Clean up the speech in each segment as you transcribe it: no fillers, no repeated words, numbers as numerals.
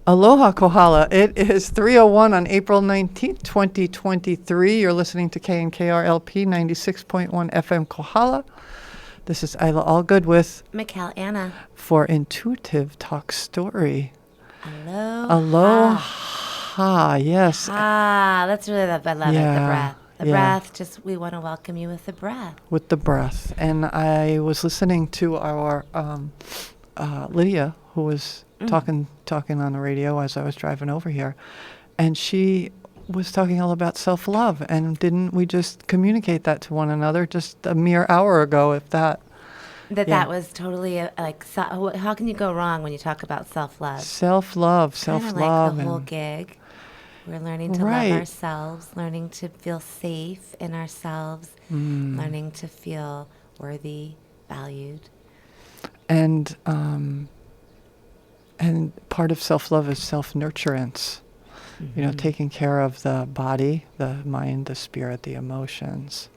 Aloha Kohala. It is 3:01 on April 19th, 2023. You're listening to KNKRLP 96.1 FM Kohala. This is Eila Allgood with Michál Anna for Intuitive Talk Story. Aloha. Yes. That's really I love it, the breath. The breath, just we want to welcome you with the breath. With the breath. And I was listening to our Lydia, who was talking on the radio as I was driving over here, and she was talking all about self-love. And didn't we just communicate that to one another just a mere hour ago, if that? That was totally how can you go wrong when you talk about self-love? Self-love. Kind of like the whole gig. We're learning to love ourselves, learning to feel safe in ourselves, learning to feel worthy, valued. And part of self-love is self-nurturance. You know, taking care of the body, the mind, the spirit, the emotions.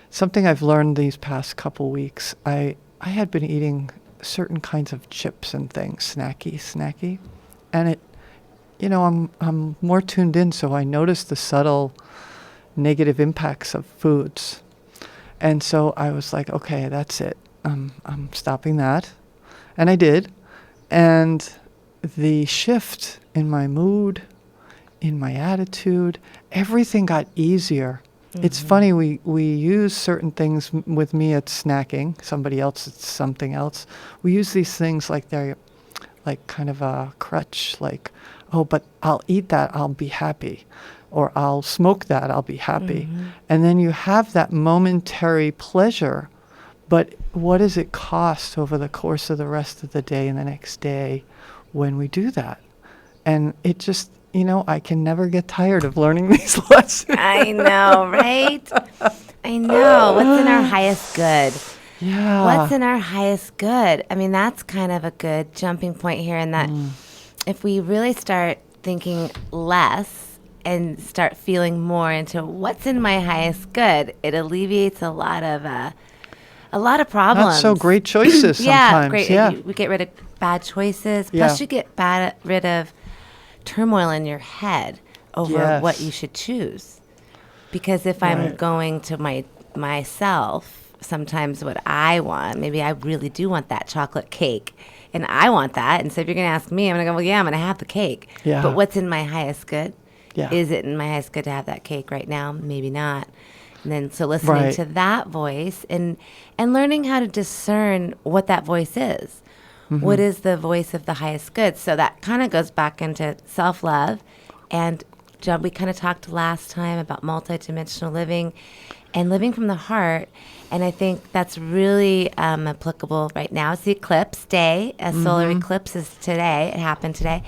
Something I've learned these past couple weeks, I had been eating certain kinds of chips and things, snacky, and it, you know, I'm more tuned in, so I noticed the subtle negative impacts of foods. And so I was like, okay, that's it. I'm stopping that. And I did. And the shift in my mood, in my attitude, everything got easier. It's funny, we use certain things. With me, it's snacking. Somebody else, it's something else. We use these things like they're like kind of a crutch, like, oh, but I'll eat that, I'll be happy. Or I'll smoke that, I'll be happy. And then you have that momentary pleasure, but what does it cost over the course of the rest of the day and the next day when we do that? And it just, you know, I can never get tired of learning these lessons. I know, right? I know. What's in our highest good? Yeah. What's in our highest good? I mean, that's kind of a good jumping point here, in that if we really start thinking less and start feeling more into what's in my highest good, it alleviates a lot of problems. Not so great choices sometimes. Great. Yeah, we get rid of bad choices. Plus, you get rid of turmoil in your head over what you should choose. Because if I'm going to myself, sometimes what I want, maybe I really do want that chocolate cake, and I want that. And so if you're going to ask me, I'm going to go, well, yeah, I'm going to have the cake. Yeah. But what's in my highest good? Yeah. Is it in my highest good to have that cake right now? Maybe not. And then so listening to that voice and learning how to discern what that voice is. What is the voice of the highest good? So that kind of goes back into self-love. And John, we kind of talked last time about multidimensional living and living from the heart. And I think that's really applicable right now. It's the eclipse day. A solar eclipse is today. It happened today,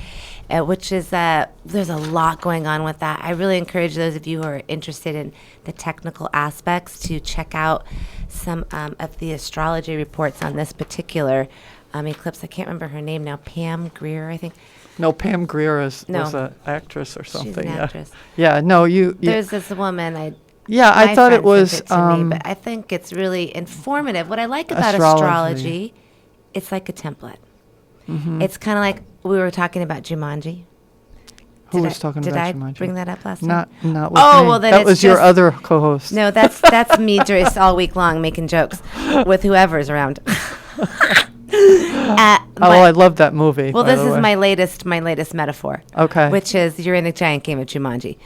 which is, there's a lot going on with that. I really encourage those of you who are interested in the technical aspects to check out some of the astrology reports on this particular eclipse. I can't remember her name now. Pam Grier, I think. No, Pam Grier was an actress or something. She's an actress. Yeah, no, you. There's this woman. I thought it was. To me, but I think it's really informative. What I like about astrology, it's like a template. It's kind of like we were talking about Jumanji. Who was talking about Jumanji? Did I bring that up last time? Not with me. Well, then that was your other co-host. No, that's me just all week long making jokes with whoever's around. I love that movie. Well, this is my latest metaphor. Okay. Which is you're in a giant game of Jumanji.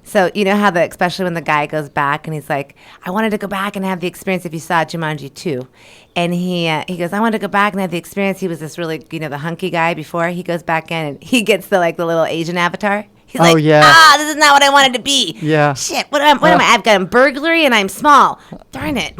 So you know how especially when the guy goes back and he's like, I wanted to go back and have the experience if you saw Jumanji 2. And he goes, I wanted to go back and have the experience. He was this really, the hunky guy before. He goes back in and he gets the little Asian avatar. He's this is not what I wanted to be. Yeah. Shit, what am I? I've got a burglary and I'm small. Darn it.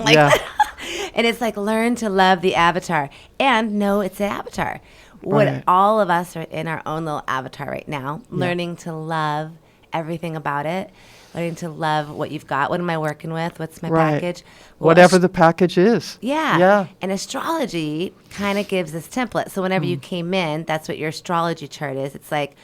And it's like, learn to love the avatar and know it's an avatar. What all of us are in our own little avatar right now, learning to love everything about it, learning to love what you've got. What am I working with? What's my package? Well, whatever the package is. Yeah. And astrology kind of gives this template. So whenever you came in, that's what your astrology chart is. It's like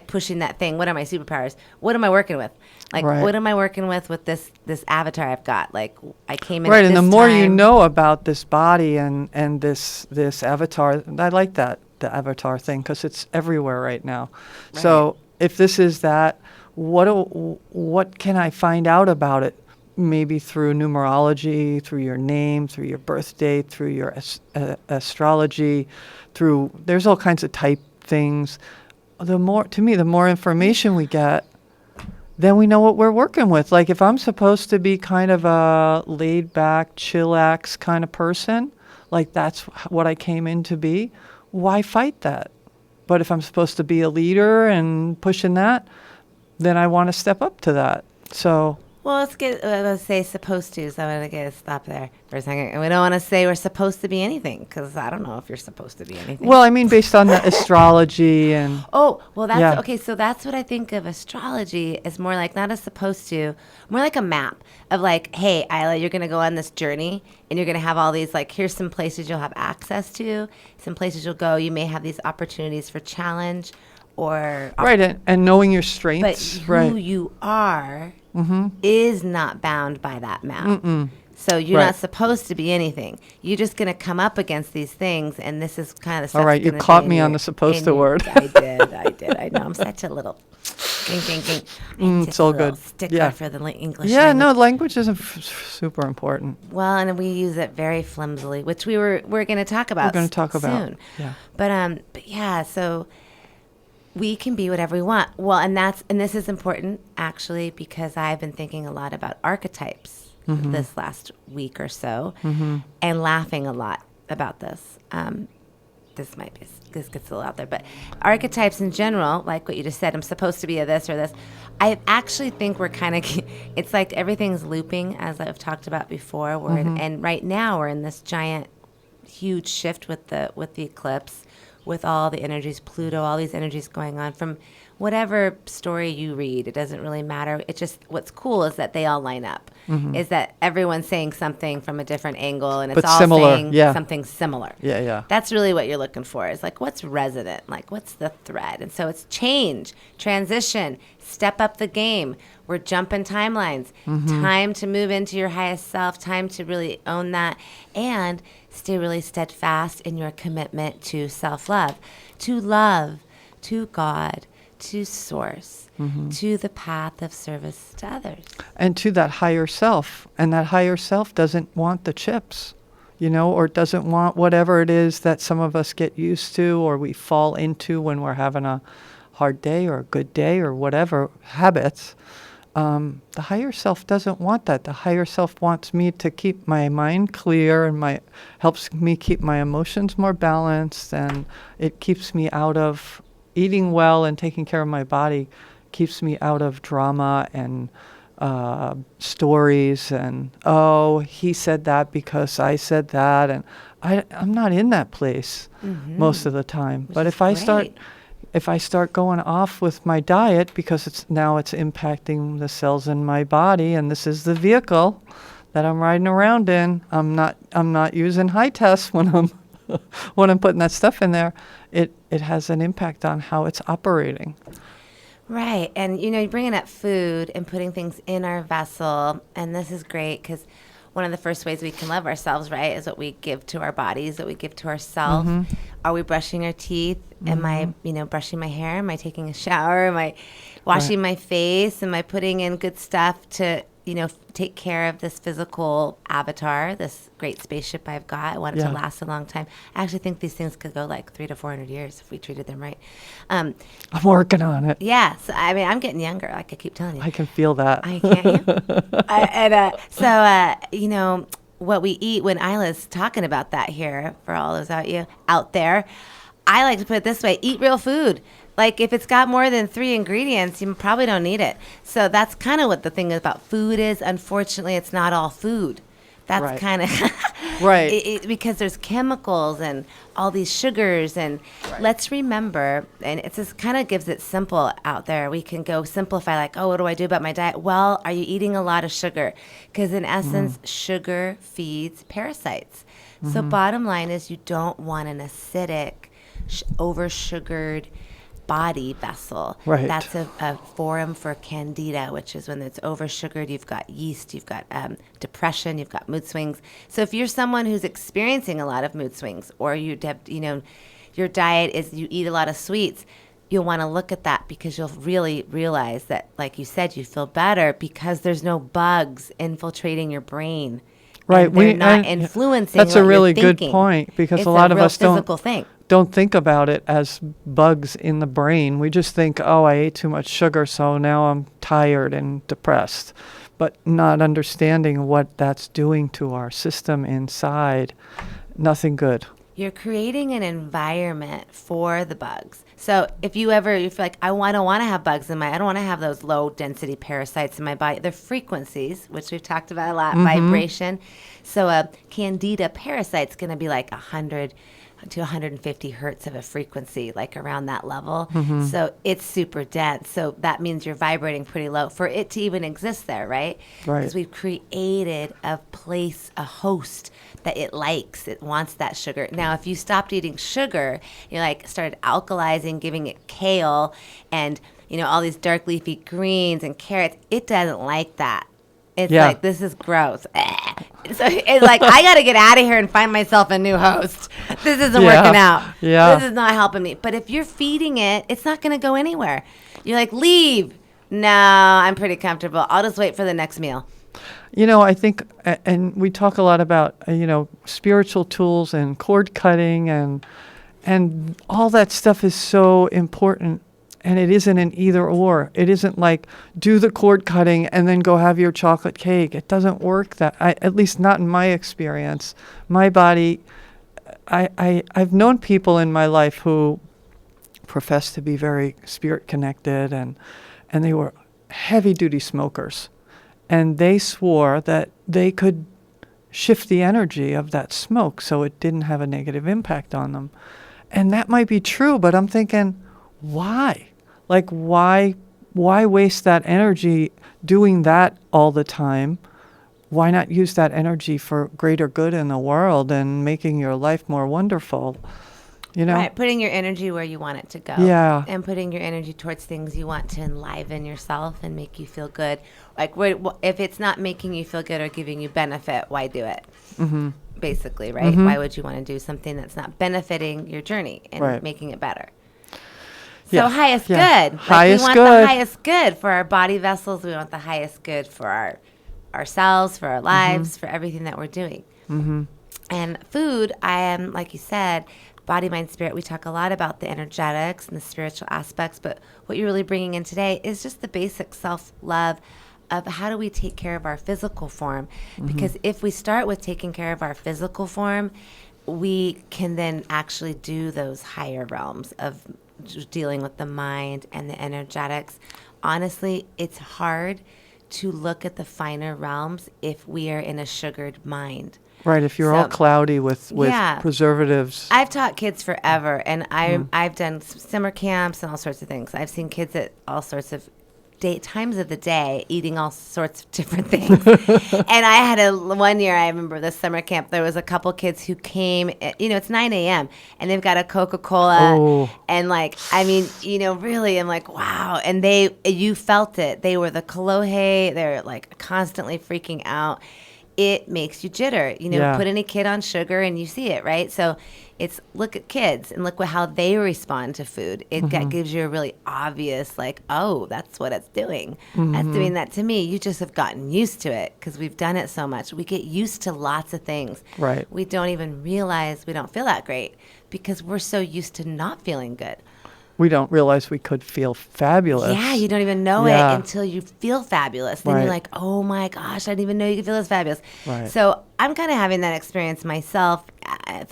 pushing that thing. What are my superpowers? What am I working with? What am I working with this avatar I've got? Like, I came in at this and the more you time. know about this body and this avatar, I like that. the avatar thing because it's everywhere right now. Right. So if this is that, what can I find out about it? Maybe through numerology, through your name, through your birth date, through your astrology, there's all kinds of type things. The more information we get, then we know what we're working with. Like if I'm supposed to be kind of a laid back, chillax kind of person, like that's what I came in to be, why fight that? But if I'm supposed to be a leader and pushing that, then I want to step up to that. So. Well, let's say supposed to, so I'm going to stop there for a second. And we don't want to say we're supposed to be anything, because I don't know if you're supposed to be anything. Well, I mean, based on the astrology and... Oh, well, that's... Yeah. Okay, so that's what I think of astrology as more like, not as supposed to, more like a map of like, hey, Eila, you're going to go on this journey, and you're going to have all these, like, here's some places you'll have access to, some places you'll go, you may have these opportunities for challenge, or... Right, and knowing your strengths. But who you are... Mm-hmm. is not bound by that map. Mm-mm. So you're not supposed to be anything. You're just going to come up against these things, and this is kind of stuff. All right, you caught me on the supposed to word. I did. I know. I'm such a little... It's all good. Stickler for the English Yeah, language. no, language is super important. Well, and we use it very flimsily, which we're going to talk about. We're going to talk soon. about. Yeah. But yeah, so... we can be whatever we want. Well, and this is important actually because I've been thinking a lot about archetypes this last week or so, and laughing a lot about this. This gets a little out there, but archetypes in general, like what you just said, I'm supposed to be a this or this. I actually think we're kind of, it's like everything's looping, as I've talked about before. And right now we're in this giant, huge shift with the eclipse. With all the energies, Pluto, all these energies going on from whatever story you read, it doesn't really matter. It's just what's cool is that they all line up. Is that everyone's saying something from a different angle, and it's all similar, saying something similar. Yeah. That's really what you're looking for. Is like what's resonant, like what's the thread, and so it's change, transition, step up the game. We're jumping timelines. Time to move into your highest self. Time to really own that, and stay really steadfast in your commitment to self-love, to love, to God, to source, to the path of service to others. And to that higher self. And that higher self doesn't want the chips, or doesn't want whatever it is that some of us get used to or we fall into when we're having a hard day or a good day or whatever, habits. The higher self doesn't want that. The higher self wants me to keep my mind clear and helps me keep my emotions more balanced, and it keeps me out of eating well and taking care of my body, keeps me out of drama and stories and, oh, he said that because I said that, and I'm not in that place most of the time. But if I start going off with my diet because it's impacting the cells in my body, and this is the vehicle that I'm riding around in. I'm not using high tests when I'm putting that stuff in there. It has an impact on how it's operating. Right. And, you're bringing up food and putting things in our vessel. And this is great because one of the first ways we can love ourselves, right, is what we give to our bodies, what we give to ourselves. Are we brushing our teeth? Am I, brushing my hair? Am I taking a shower? Am I washing my face? Am I putting in good stuff to, take care of this physical avatar, this great spaceship I've got? I want it to last a long time. I actually think these things could go like 300 to 400 years if we treated them right. I'm working on it. Yeah. So, I'm getting younger, like I keep telling you. I can feel that. I can. What we eat, when Eila's talking about that here, for all those out there, I like to put it this way: eat real food. Like if it's got more than 3 ingredients, you probably don't need it. So that's kind of what the thing about food is. Unfortunately, it's not all food. That's kind of right. Because there's chemicals and all these sugars, and let's remember, and it just kind of gives it simple out there. We can go simplify, like, oh, what do I do about my diet? Well, are you eating a lot of sugar? Because in essence, sugar feeds parasites. So bottom line is, you don't want an acidic, over-sugared body vessel. Right. That's a forum for candida, which is when it's over-sugared. You've got yeast, you've got depression, you've got mood swings. So if you're someone who's experiencing a lot of mood swings, or you have, your diet is you eat a lot of sweets, you'll want to look at that because you'll really realize that, like you said, you feel better because there's no bugs infiltrating your brain. Right. And they're not influencing That's what a really you're good thinking. point, because It's a lot of real us physical thing. don't think about it as bugs in the brain. We just think, oh, I ate too much sugar, so now I'm tired and depressed. But not understanding what that's doing to our system inside, nothing good. You're creating an environment for the bugs. So if you feel like, I don't want to have bugs I don't want to have those low density parasites in my body. They're frequencies, which we've talked about a lot, vibration. So a candida parasite's going to be like 100 to 150 hertz of a frequency, like around that level. So it's super dense. So that means you're vibrating pretty low for it to even exist there, right? Right. Because we've created a place, a host that it likes. It wants that sugar. Now, if you stopped eating sugar, you like started alkalizing, giving it kale and, all these dark leafy greens and carrots, it doesn't like that. It's like, this is gross. So it's like, I got to get out of here and find myself a new host. This isn't working out. Yeah. This is not helping me. But if you're feeding it, it's not going to go anywhere. You're like, leave. No, I'm pretty comfortable. I'll just wait for the next meal. I think, and we talk a lot about, spiritual tools and cord cutting and all that stuff is so important. And it isn't an either or. It isn't like do the cord cutting and then go have your chocolate cake. It doesn't work at least not in my experience. My body, I've known people in my life who profess to be very spirit connected and they were heavy duty smokers. And they swore that they could shift the energy of that smoke so it didn't have a negative impact on them. And that might be true, but I'm thinking, why? Like, why waste that energy doing that all the time? Why not use that energy for greater good in the world and making your life more wonderful? Right, putting your energy where you want it to go. Yeah. And putting your energy towards things you want to enliven yourself and make you feel good. Like, if it's not making you feel good or giving you benefit, why do it? Basically, right? Why would you want to do something that's not benefiting your journey and making it better? So highest good. Like we want the highest good for our body vessels. We want the highest good for ourselves, for our lives, for everything that we're doing. And food, I am, like you said, body, mind, spirit. We talk a lot about the energetics and the spiritual aspects, but what you're really bringing in today is just the basic self-love of how do we take care of our physical form. Because if we start with taking care of our physical form, we can then actually do those higher realms of dealing with the mind and the energetics. Honestly, it's hard to look at the finer realms if we are in a sugared mind. Right, if you're all cloudy with preservatives. I've taught kids forever, and I've done summer camps and all sorts of things. I've seen kids at all sorts of times of the day eating all sorts of different things. And I had one year, I remember this summer camp, there was a couple kids who came, it's 9 a.m. and they've got a Coca-Cola and really, I'm like, wow. And you felt it. They were the Kolohe. They're like constantly freaking out. It makes you jitter. Put any kid on sugar and you see it, right? So it's look at kids and look how they respond to food. It gives you a really obvious, like, oh, that's what it's doing. That's doing that to me. You just have gotten used to it because we've done it so much. We get used to lots of things. Right. We don't even realize we don't feel that great because we're so used to not feeling good. We don't realize we could feel fabulous. Yeah, you don't even know it until you feel fabulous. Then you're like, oh my gosh, I didn't even know you could feel this fabulous. Right. So I'm kind of having that experience myself with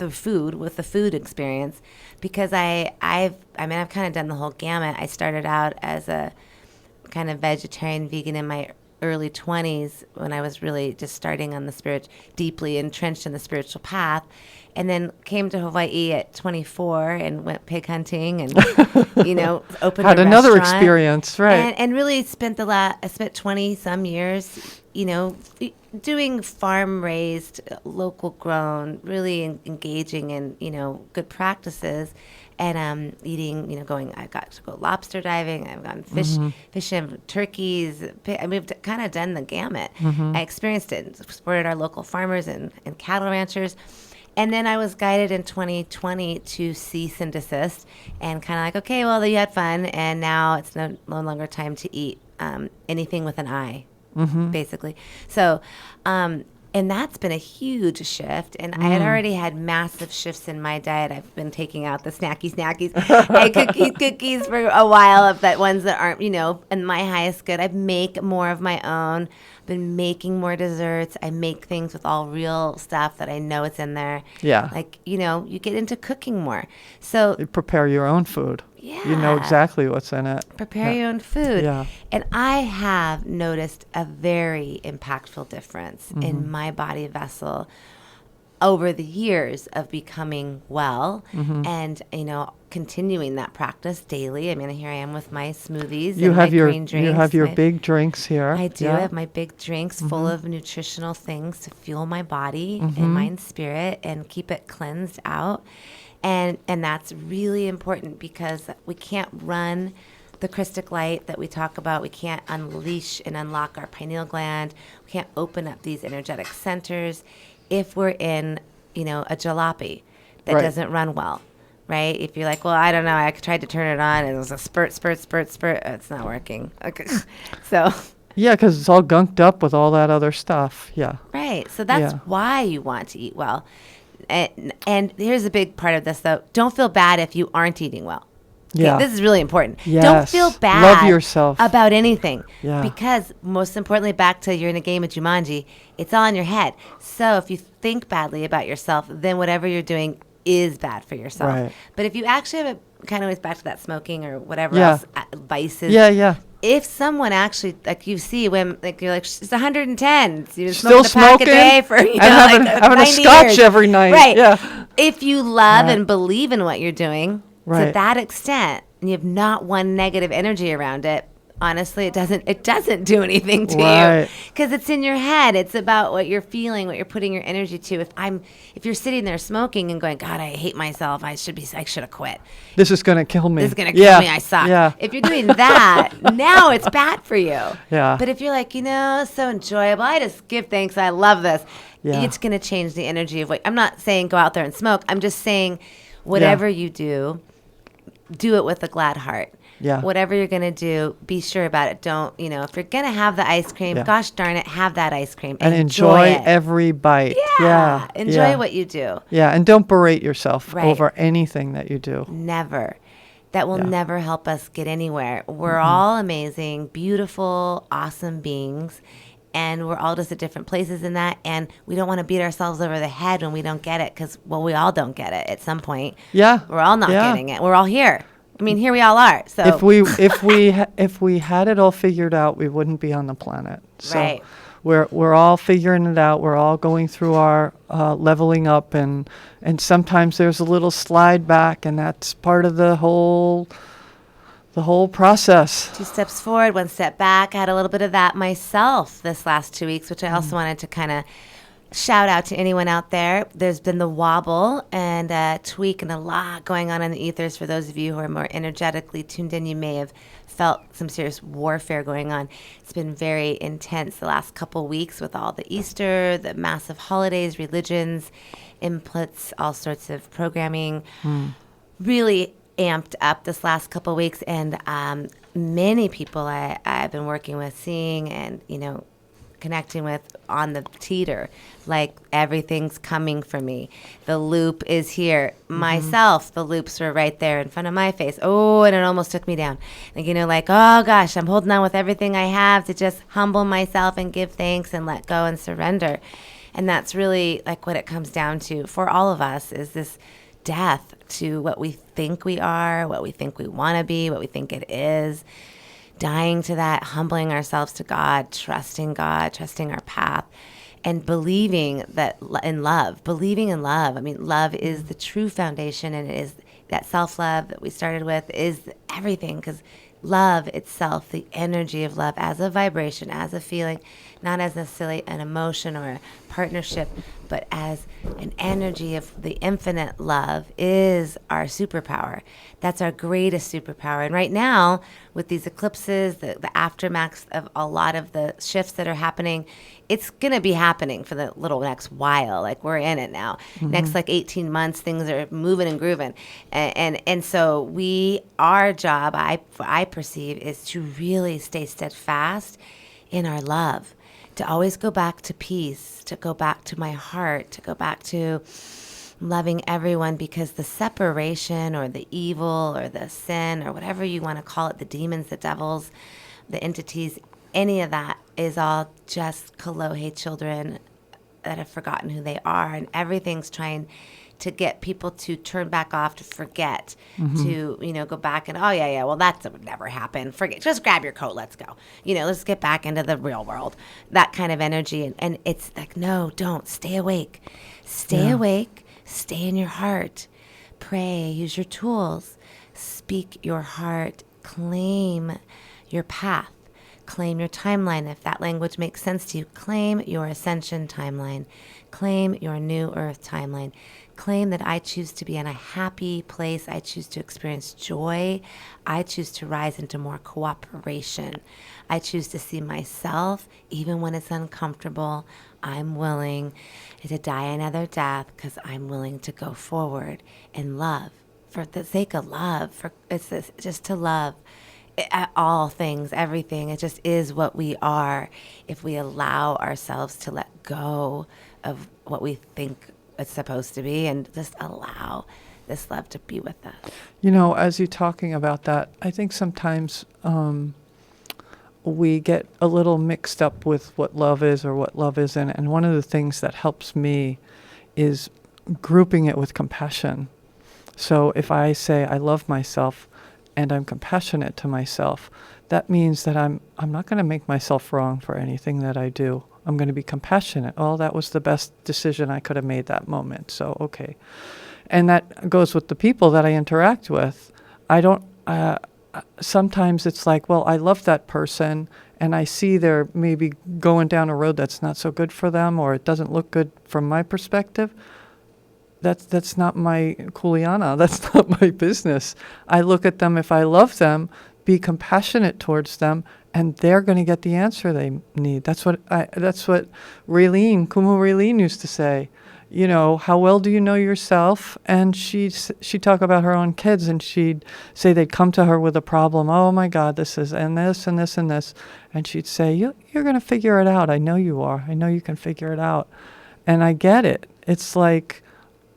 the food experience, because I've kind of done the whole gamut. I started out as a kind of vegetarian, vegan in my early 20s when I was really just starting on the deeply entrenched in the spiritual path. And then came to Hawaii at 24 and went pig hunting and, opened Had a another restaurant. experience, right. And really spent 20 some years, doing farm-raised, local grown, really engaging in, good practices. And eating, I got to go lobster diving. I've gone fishing, turkeys. We've kind of done the gamut. I experienced it, supported our local farmers and cattle ranchers. And then I was guided in 2020 to cease and desist and kind of like, okay, well, you had fun. And now it's no longer time to eat anything with an I, basically. So, and that's been a huge shift. And I had already had massive shifts in my diet. I've been taking out the snackies and cookies for a while, of that ones that aren't, in my highest good. I make more of my own. Been making more desserts. I make things with all real stuff that I know it's in there. Yeah. Like, you get into cooking more. So You prepare your own food. yeah. You know exactly what's in it. Prepare your own food. Yeah. And I have noticed a very impactful difference in my body vessel over the years of becoming well and, continuing that practice daily. I mean, here I am with my smoothies and my green drinks. You have your big drinks here. I do. Yeah. I have my big drinks full of nutritional things to fuel my body and mind, spirit, and keep it cleansed out. And that's really important because we can't run the Christic light that we talk about. We can't unleash and unlock our pineal gland. We can't open up these energetic centers if we're in, a jalopy that doesn't run well, right? If you're like, well, I don't know, I tried to turn it on and it was a spurt. It's not working. Okay. So. Yeah, because it's all gunked up with all that other stuff. Yeah. Right. So that's why you want to eat well. And here's a big part of this, though. Don't feel bad if you aren't eating well. Okay, Yeah. this is really important. Yes. Don't feel bad Love yourself. about anything. Yeah. Because most importantly, back to you're in a game of Jumanji, it's all in your head. So if you think badly about yourself, then whatever you're doing is bad for yourself. Right. But if you actually have a kind of always back to that smoking or whatever Yeah. else, vices. Yeah. If someone actually, like you see, when you're like, it's 110, so you're Still smoking a pack a day for, and having a 90 scotch years. every night. Right. Yeah. If you love Right. and believe in what you're doing to Right. that extent, and you have not one negative energy around it, honestly, it doesn't do anything to Right. you because it's in your head. It's about what you're feeling, what you're putting your energy to. If you're sitting there smoking and going, God, I hate myself. I should have quit. This is going to kill me. This is going to kill me. I suck. Yeah. If you're doing that, now it's bad for you. Yeah. But if you're like, so enjoyable. I just give thanks. I love this. Yeah. It's going to change the energy of what I'm not saying go out there and smoke. I'm just saying whatever you do it with a glad heart. Yeah. Whatever you're going to do, be sure about it. Don't, if you're going to have the ice cream, gosh darn it, have that ice cream. And enjoy it. every bite. Yeah. Enjoy Yeah. what you do. Yeah, and don't berate yourself Right. over anything that you do. Never. That will never help us get anywhere. We're all amazing, beautiful, awesome beings. And we're all just at different places in that. And we don't want to beat ourselves over the head when we don't get it because, we all don't get it at some point. Yeah. We're all not getting it. We're all here. I mean, here we all are. So If we had it all figured out, we wouldn't be on the planet. So Right. we're all figuring it out. We're all going through our leveling up, and sometimes there's a little slide back, and that's part of the whole process. 2 steps forward, 1 step back. I had a little bit of that myself this last 2 weeks, which I also wanted to kind of shout out to anyone out there. There's been the wobble and a tweak and a lot going on in the ethers. For those of you who are more energetically tuned in, you may have felt some serious warfare going on. It's been very intense the last couple weeks with all the Easter, the massive holidays, religions, inputs, all sorts of programming. Really amped up this last couple weeks, and many people I've been working with, seeing and connecting with on the teeter, like everything's coming for me. The loop is here. Myself, the loops were right there in front of my face. Oh, and it almost took me down. Like, oh gosh, I'm holding on with everything I have to just humble myself and give thanks and let go and surrender. And that's really like what it comes down to for all of us, is this death to what we think we are, what we think we want to be, what we think it is. Dying to that, humbling ourselves to God, trusting our path, and believing that in love. I mean, love is the true foundation, and it is that self-love that we started with is everything, because love itself, the energy of love as a vibration, as a feeling, not as necessarily an emotion or a partnership, but as an energy of the infinite love is our superpower. That's our greatest superpower. And right now, with these eclipses, the aftermaths of a lot of the shifts that are happening, it's going to be happening for the little next while. Like, we're in it now. Next, 18 months, things are moving and grooving. And so our job, I perceive, is to really stay steadfast in our love, to always go back to peace, to go back to my heart, to go back to loving everyone, because the separation or the evil or the sin or whatever you want to call it, the demons, the devils, the entities, any of that is all just Kalohe children that have forgotten who they are, and everything's trying to get people to turn back off, to forget, to, go back and, well, that would never happen. Forget, just grab your coat, let's go. Let's get back into the real world. That kind of energy. And it's like, no, don't. Stay awake. Stay awake. Stay in your heart. Pray. Use your tools. Speak your heart. Claim your path. Claim your timeline. If that language makes sense to you, claim your ascension timeline. Claim your new earth timeline. Claim that I choose to be in a happy place. I choose to experience joy. I choose to rise into more cooperation. I choose to see myself, even when it's uncomfortable. I'm willing to die another death because I'm willing to go forward in love, for the sake of love. Just to love all things, everything. It just is what we are if we allow ourselves to let go of what we think it's supposed to be and just allow this love to be with us. As you're talking about that, I think sometimes we get a little mixed up with what love is or what love isn't. And one of the things that helps me is grouping it with compassion. So if I say I love myself and I'm compassionate to myself, that means that I'm not going to make myself wrong for anything that I do. I'm going to be compassionate. Oh, that was the best decision I could have made that moment. So, okay. And that goes with the people that I interact with. Sometimes it's like, well, I love that person and I see they're maybe going down a road that's not so good for them, or it doesn't look good from my perspective. That's not my kuleana. That's not my business. I look at them, if I love them, be compassionate towards them, and they're going to get the answer they need. That's what Kumu Raylene used to say. How well do you know yourself? And she'd talk about her own kids, and she'd say they'd come to her with a problem. Oh my God, this is, and this, and this, and this. And she'd say, you're going to figure it out. I know you are. I know you can figure it out. And I get it. It's like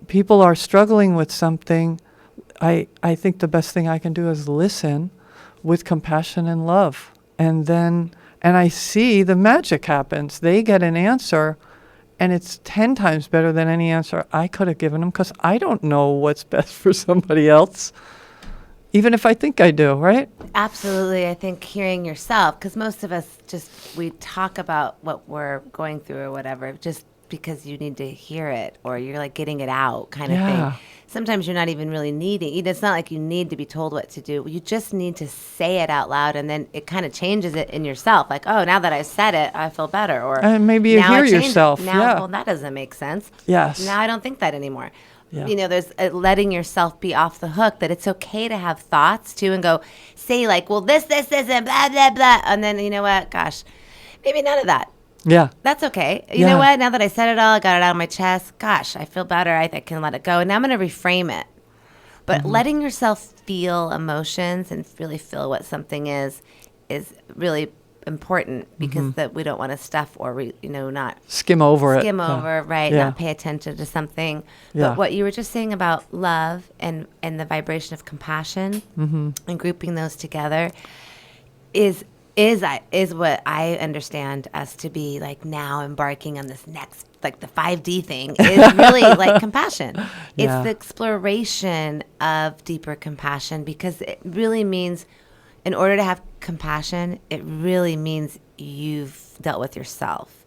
people are struggling with something. I think the best thing I can do is listen with compassion and love. And I see the magic happens. They get an answer, and it's 10 times better than any answer I could have given them, because I don't know what's best for somebody else, even if I think I do, right? Absolutely. I think hearing yourself, because most of us we talk about what we're going through or whatever, just because you need to hear it, or you're like getting it out kind of thing. Sometimes you're not even really needing. It's not like you need to be told what to do. You just need to say it out loud, and then it kind of changes it in yourself. Like, oh, now that I said it, I feel better. Or and maybe you hear yourself. Well, that doesn't make sense. Yes. Now I don't think that anymore. Yeah. There's letting yourself be off the hook, that it's okay to have thoughts too, and go say like, well, this, and blah, blah, blah. And then, you know what? Gosh, maybe none of that. Yeah. That's okay. You know what? Now that I said it all, I got it out of my chest. Gosh, I feel better. I can let it go. And now I'm going to reframe it. But letting yourself feel emotions and really feel what something is really important, because that we don't want to stuff or not skim over it. Right? Yeah. Not pay attention to something. Yeah. But what you were just saying about love and the vibration of compassion and grouping those together is what I understand us to be like now embarking on this next, like the 5D thing is really like compassion. It's the exploration of deeper compassion, because it really means, in order to have compassion, it really means you've dealt with yourself.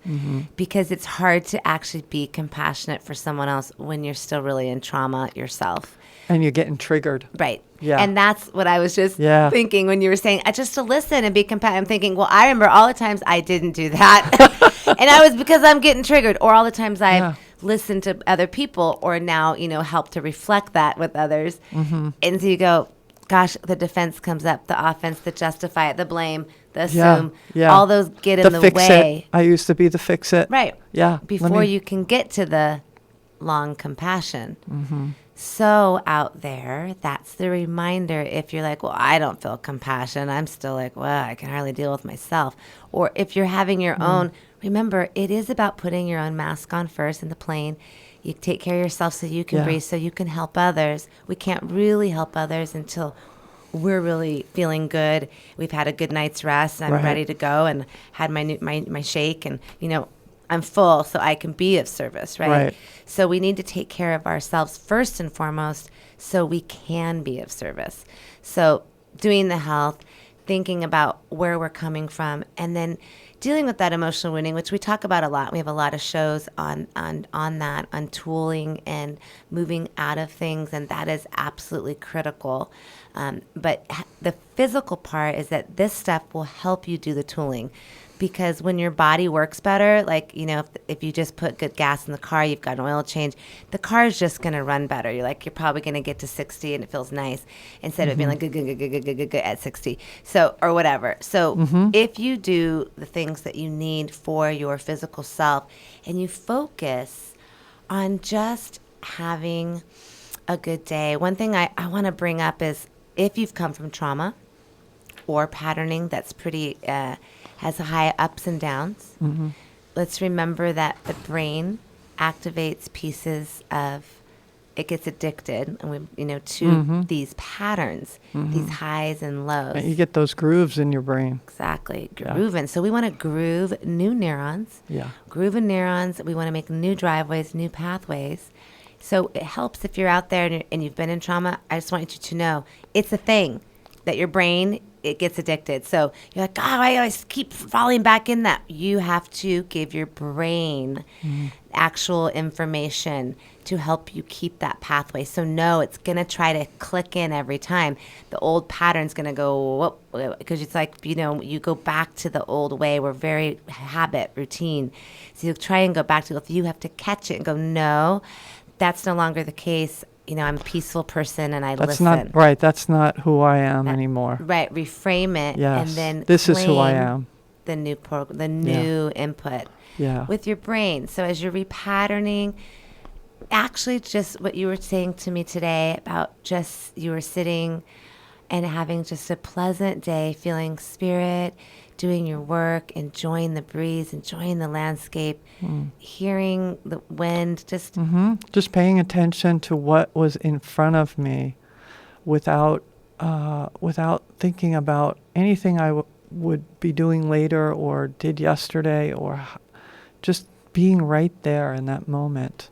Because it's hard to actually be compassionate for someone else when you're still really in trauma yourself. And you're getting triggered. Right. Yeah. And that's what I was just thinking when you were saying, just to listen and be compassionate. I'm thinking, well, I remember all the times I didn't do that. And I was because I'm getting triggered. Or all the times I've listened to other people or now, help to reflect that with others. Mm-hmm. And so you go, gosh, the defense comes up, the offense, the justify it, the blame, the assume. All those get in the way. I used to be the fix it. Right. Yeah. Before you can get to the long compassion. Mm-hmm. So out there, that's the reminder. If you're like, well, I don't feel compassion. I'm still like, well, I can hardly deal with myself. Or if you're having your own, remember, it is about putting your own mask on first in the plane. You take care of yourself so you can breathe, so you can help others. We can't really help others until we're really feeling good. We've had a good night's rest. And I'm ready to go and had my shake and, I'm full so I can be of service, right? So we need to take care of ourselves first and foremost so we can be of service. So doing the health, thinking about where we're coming from, and then dealing with that emotional wounding, which we talk about a lot. We have a lot of shows on that, on tooling and moving out of things, and that is absolutely critical. But the physical part is that this stuff will help you do the tooling. Because when your body works better, like, if you just put good gas in the car, you've got an oil change, the car is just going to run better. You're probably going to get to 60 and it feels nice instead of being like good at 60. So, or whatever. So if you do the things that you need for your physical self and you focus on just having a good day. One thing I want to bring up is if you've come from trauma or patterning that's pretty, has high ups and downs. Mm-hmm. Let's remember that the brain activates pieces of, it gets addicted, and to these patterns, these highs and lows. And you get those grooves in your brain. Exactly, grooving. So we want to groove new neurons. Yeah. Grooving neurons. We want to make new driveways, new pathways. So it helps if you're out there and you've been in trauma. I just want you to know it's a thing that your brain, it gets addicted. So you're like, I always keep falling back in that. You have to give your brain actual information to help you keep that pathway. So no, it's going to try to click in every time. The old pattern's going to go, because it's like, you go back to the old way. We're very habit, routine. So you try and go back to, if you have to catch it and go, no, that's no longer the case. I'm a peaceful person and that's listen. That's not who I am anymore. Right. Reframe it. Yes. And then this is who I am. The new input with your brain. So as you're repatterning, actually just what you were saying to me today about just you were sitting and having just a pleasant day, feeling spirit, doing your work, enjoying the breeze, enjoying the landscape, hearing the wind, just paying attention to what was in front of me without thinking about anything I would be doing later or did yesterday, or just being right there in that moment.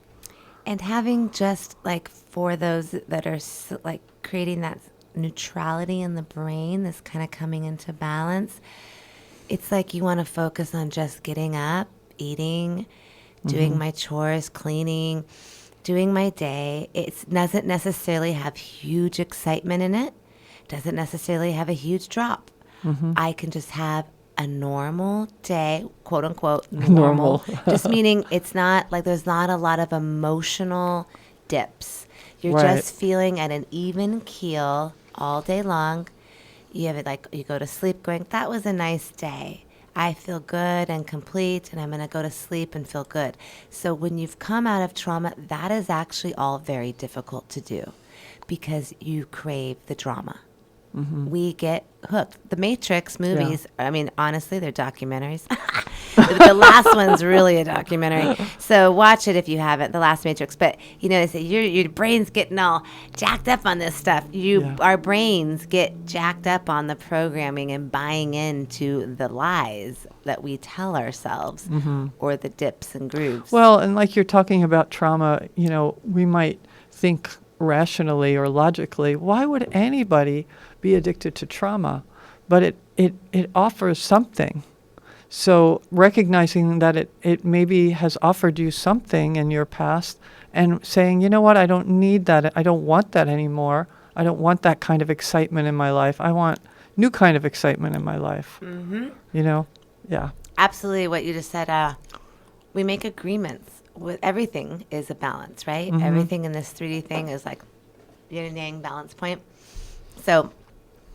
And having just like for those that are like creating that neutrality in the brain, this kind of coming into balance, it's like you want to focus on just getting up, eating, doing my chores, cleaning, doing my day. It doesn't necessarily have huge excitement in it. Doesn't necessarily have a huge drop. I can just have a normal day, quote unquote, normal. Just meaning it's not like there's not a lot of emotional dips. You're just feeling at an even keel all day long. You have it like you go to sleep going, that was a nice day. I feel good and complete, and I'm going to go to sleep and feel good. So when you've come out of trauma, that is actually all very difficult to do because you crave the drama. We get hooked. The Matrix movies, I mean, honestly, they're documentaries. The last one's really a documentary. So watch it if you haven't, The Last Matrix. But, they say your brain's getting all jacked up on this stuff. Our brains get jacked up on the programming and buying into the lies that we tell ourselves or the dips and grooves. Well, and like you're talking about trauma, we might think rationally or logically, why would anybody be addicted to trauma? But it offers something. So recognizing that it maybe has offered you something in your past and saying, you know what, I don't need that. I don't want that anymore. I don't want that kind of excitement in my life. I want new kind of excitement in my life. Mm-hmm. You know? Yeah. Absolutely what you just said. We make agreements with everything is a balance, right? Mm-hmm. Everything in this 3D thing is like yin and yang balance point. So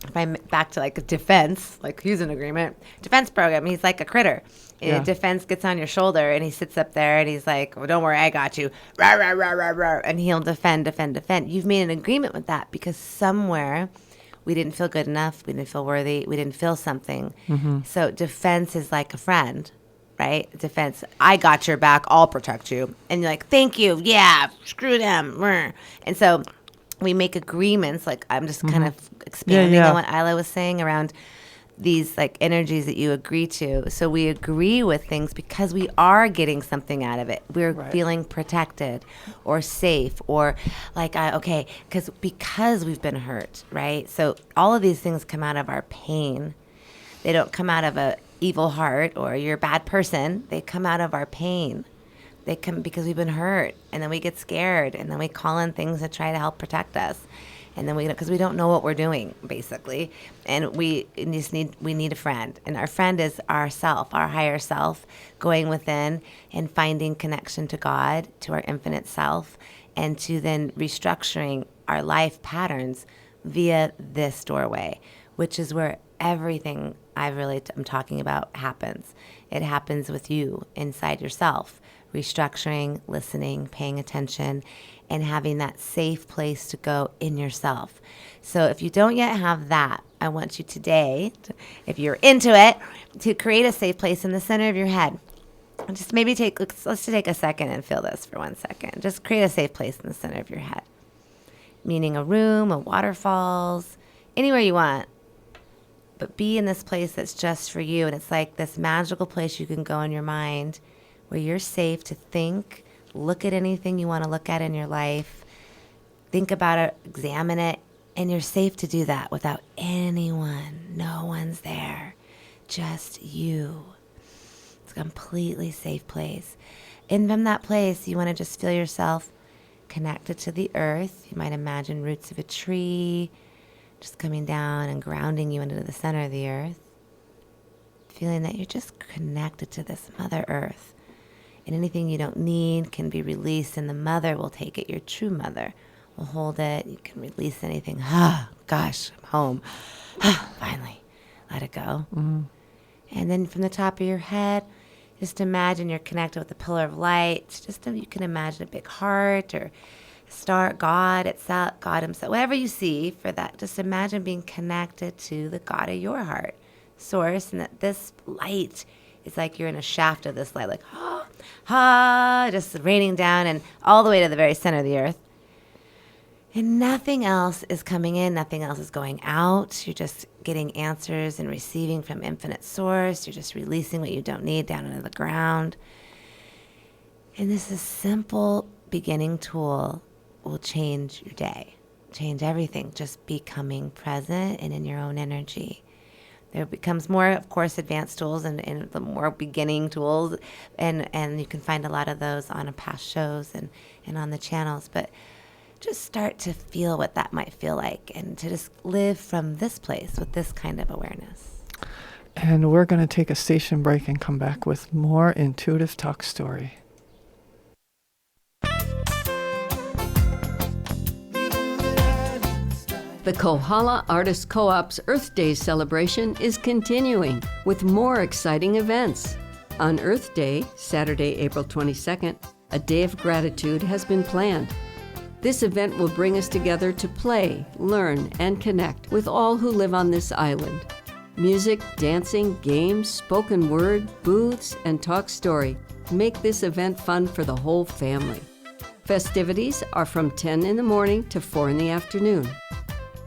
if I'm back to like a defense, like he's an agreement, defense program, he's like a critter. Yeah. Defense gets on your shoulder and he sits up there and he's like, well, don't worry, I got you. Rah, rah, rah, rah, rah. And he'll defend. You've made an agreement with that because somewhere we didn't feel good enough. We didn't feel worthy. We didn't feel something. Mm-hmm. So defense is like a friend, right? Defense, I got your back. I'll protect you. And you're like, thank you. Yeah, screw them. And so we make agreements. Like I'm just kind of expanding on what Eila was saying around these like energies that you agree to. So we agree with things because we are getting something out of it. We're feeling protected or safe or like, okay, because we've been hurt, right? So all of these things come out of our pain. They don't come out of a evil heart or you're a bad person. They come out of our pain. They come because we've been hurt and then we get scared and then we call in things to try to help protect us. And then because we don't know what we're doing, basically, and we need a friend, and our friend is ourself, our higher self, going within and finding connection to God, to our infinite self, and to then restructuring our life patterns via this doorway, which is where everything I'm talking about happens. It happens with you inside yourself, restructuring, listening, paying attention, and having that safe place to go in yourself. So if you don't yet have that, I want you today, if you're into it, to create a safe place in the center of your head. And just maybe let's take a second and feel this for 1 second. Just create a safe place in the center of your head. Meaning a room, a waterfalls, anywhere you want. But be in this place that's just for you. And it's like this magical place you can go in your mind where you're safe to think, look at anything you want to look at in your life, think about it, examine it, and you're safe to do that without anyone. No one's there, just you. It's a completely safe place. And from that place, you want to just feel yourself connected to the earth. You might imagine roots of a tree just coming down and grounding you into the center of the earth, feeling that you're just connected to this Mother Earth. And anything you don't need can be released, and the mother will take it. Your true mother will hold it. You can release anything. Gosh, I'm home. Finally, let it go. Mm-hmm. And then from the top of your head, just imagine you're connected with a pillar of light. You can imagine a big heart or a star, God itself, God himself, whatever you see for that. Just imagine being connected to the God of your heart, source, and that this light is like you're in a shaft of this light, like, just raining down and all the way to the very center of the earth. And nothing else is coming in. Nothing else is going out. You're just getting answers and receiving from infinite source. You're just releasing what you don't need down into the ground. And this is simple beginning tool will change your day, change everything. Just becoming present and in your own energy. There becomes more, of course, advanced tools and the more beginning tools. And you can find a lot of those on past shows and on the channels. But just start to feel what that might feel like and to just live from this place with this kind of awareness. And we're going to take a station break and come back with more Intuitive Talk Story. The Kohala Artist Co-op's Earth Day celebration is continuing with more exciting events. On Earth Day, Saturday, April 22nd, a day of gratitude has been planned. This event will bring us together to play, learn, and connect with all who live on this island. Music, dancing, games, spoken word, booths, and talk story make this event fun for the whole family. Festivities are from 10 in the morning to 4 in the afternoon.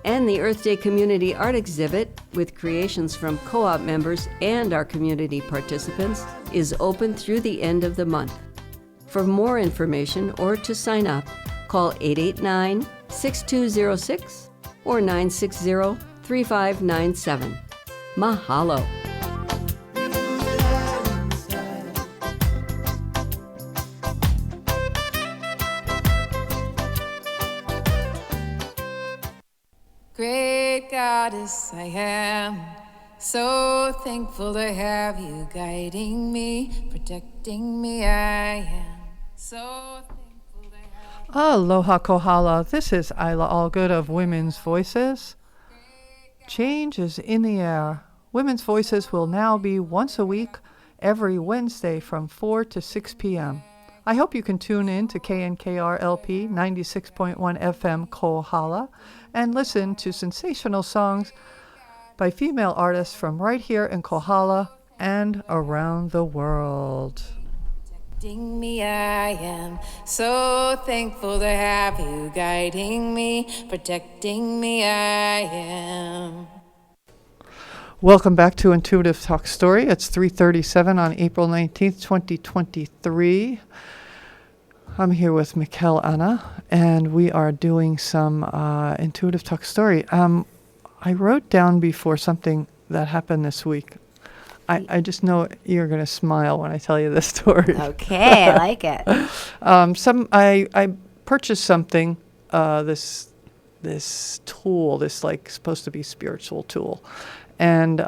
And the Earth Day Community Art Exhibit, with creations from co-op members and our community participants, is open through the end of the month. For more information or to sign up, call 889-6206 or 960-3597. Mahalo. goddess I am. So thankful to have you guiding me, protecting me. I am so thankful to have you. Aloha kohala. This is Eila Allgood of Women's Voices. Change is in the air. Women's Voices will now be once a week, every Wednesday from 4 to 6 p.m. I hope you can tune in to KNKR-LP 96.1 FM Kohala and listen to sensational songs by female artists from right here in Kohala and around the world. Protecting me, I am so thankful to have you guiding me, protecting me. I am. Welcome back to Intuitive Talk Story. It's 3:37 on April 19th, 2023. I'm here with Michál and we are doing some Intuitive Talk Story. I wrote down before something that happened this week. I just know you're going to smile when I tell you this story. Okay, I like it. I purchased something, this tool, this like supposed to be spiritual tool, and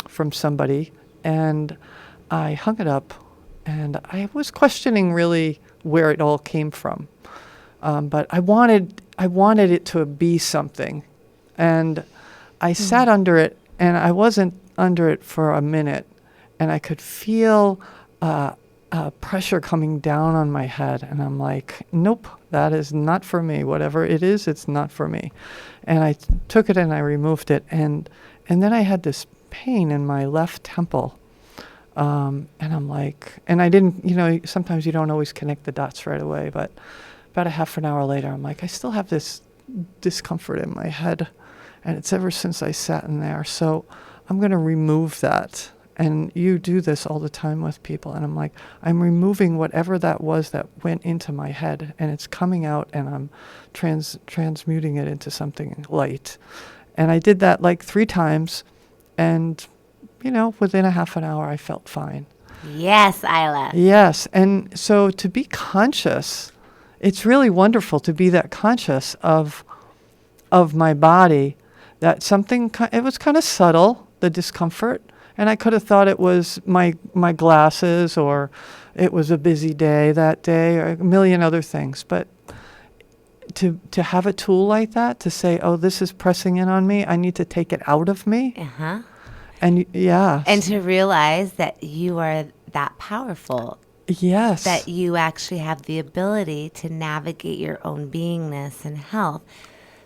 from somebody, and I hung it up, and I was questioning really where it all came from, but I wanted it to be something, and I sat under it, and I wasn't under it for a minute, and I could feel pressure coming down on my head, and I'm like, nope, that is not for me. Whatever it is, it's not for me. And I took it and I removed it, and then I had this pain in my left temple, and I'm like, and I didn't, sometimes you don't always connect the dots right away, but about a half an hour later, I'm like, I still have this discomfort in my head, and it's ever since I sat in there. So I'm going to remove that. And you do this all the time with people. And I'm like, I'm removing whatever that was that went into my head, and it's coming out, and I'm transmuting it into something light. And I did that like 3 times, and, within a half an hour, I felt fine. Yes, Eila. Yes. And so to be conscious, it's really wonderful to be that conscious of my body, that something, it was kind of subtle, the discomfort. And I could have thought it was my glasses, or it was a busy day that day, or a million other things. But to have a tool like that, to say, oh, this is pressing in on me, I need to take it out of me. Uh-huh. And yeah. And to realize that you are that powerful. Yes. That you actually have the ability to navigate your own beingness and health.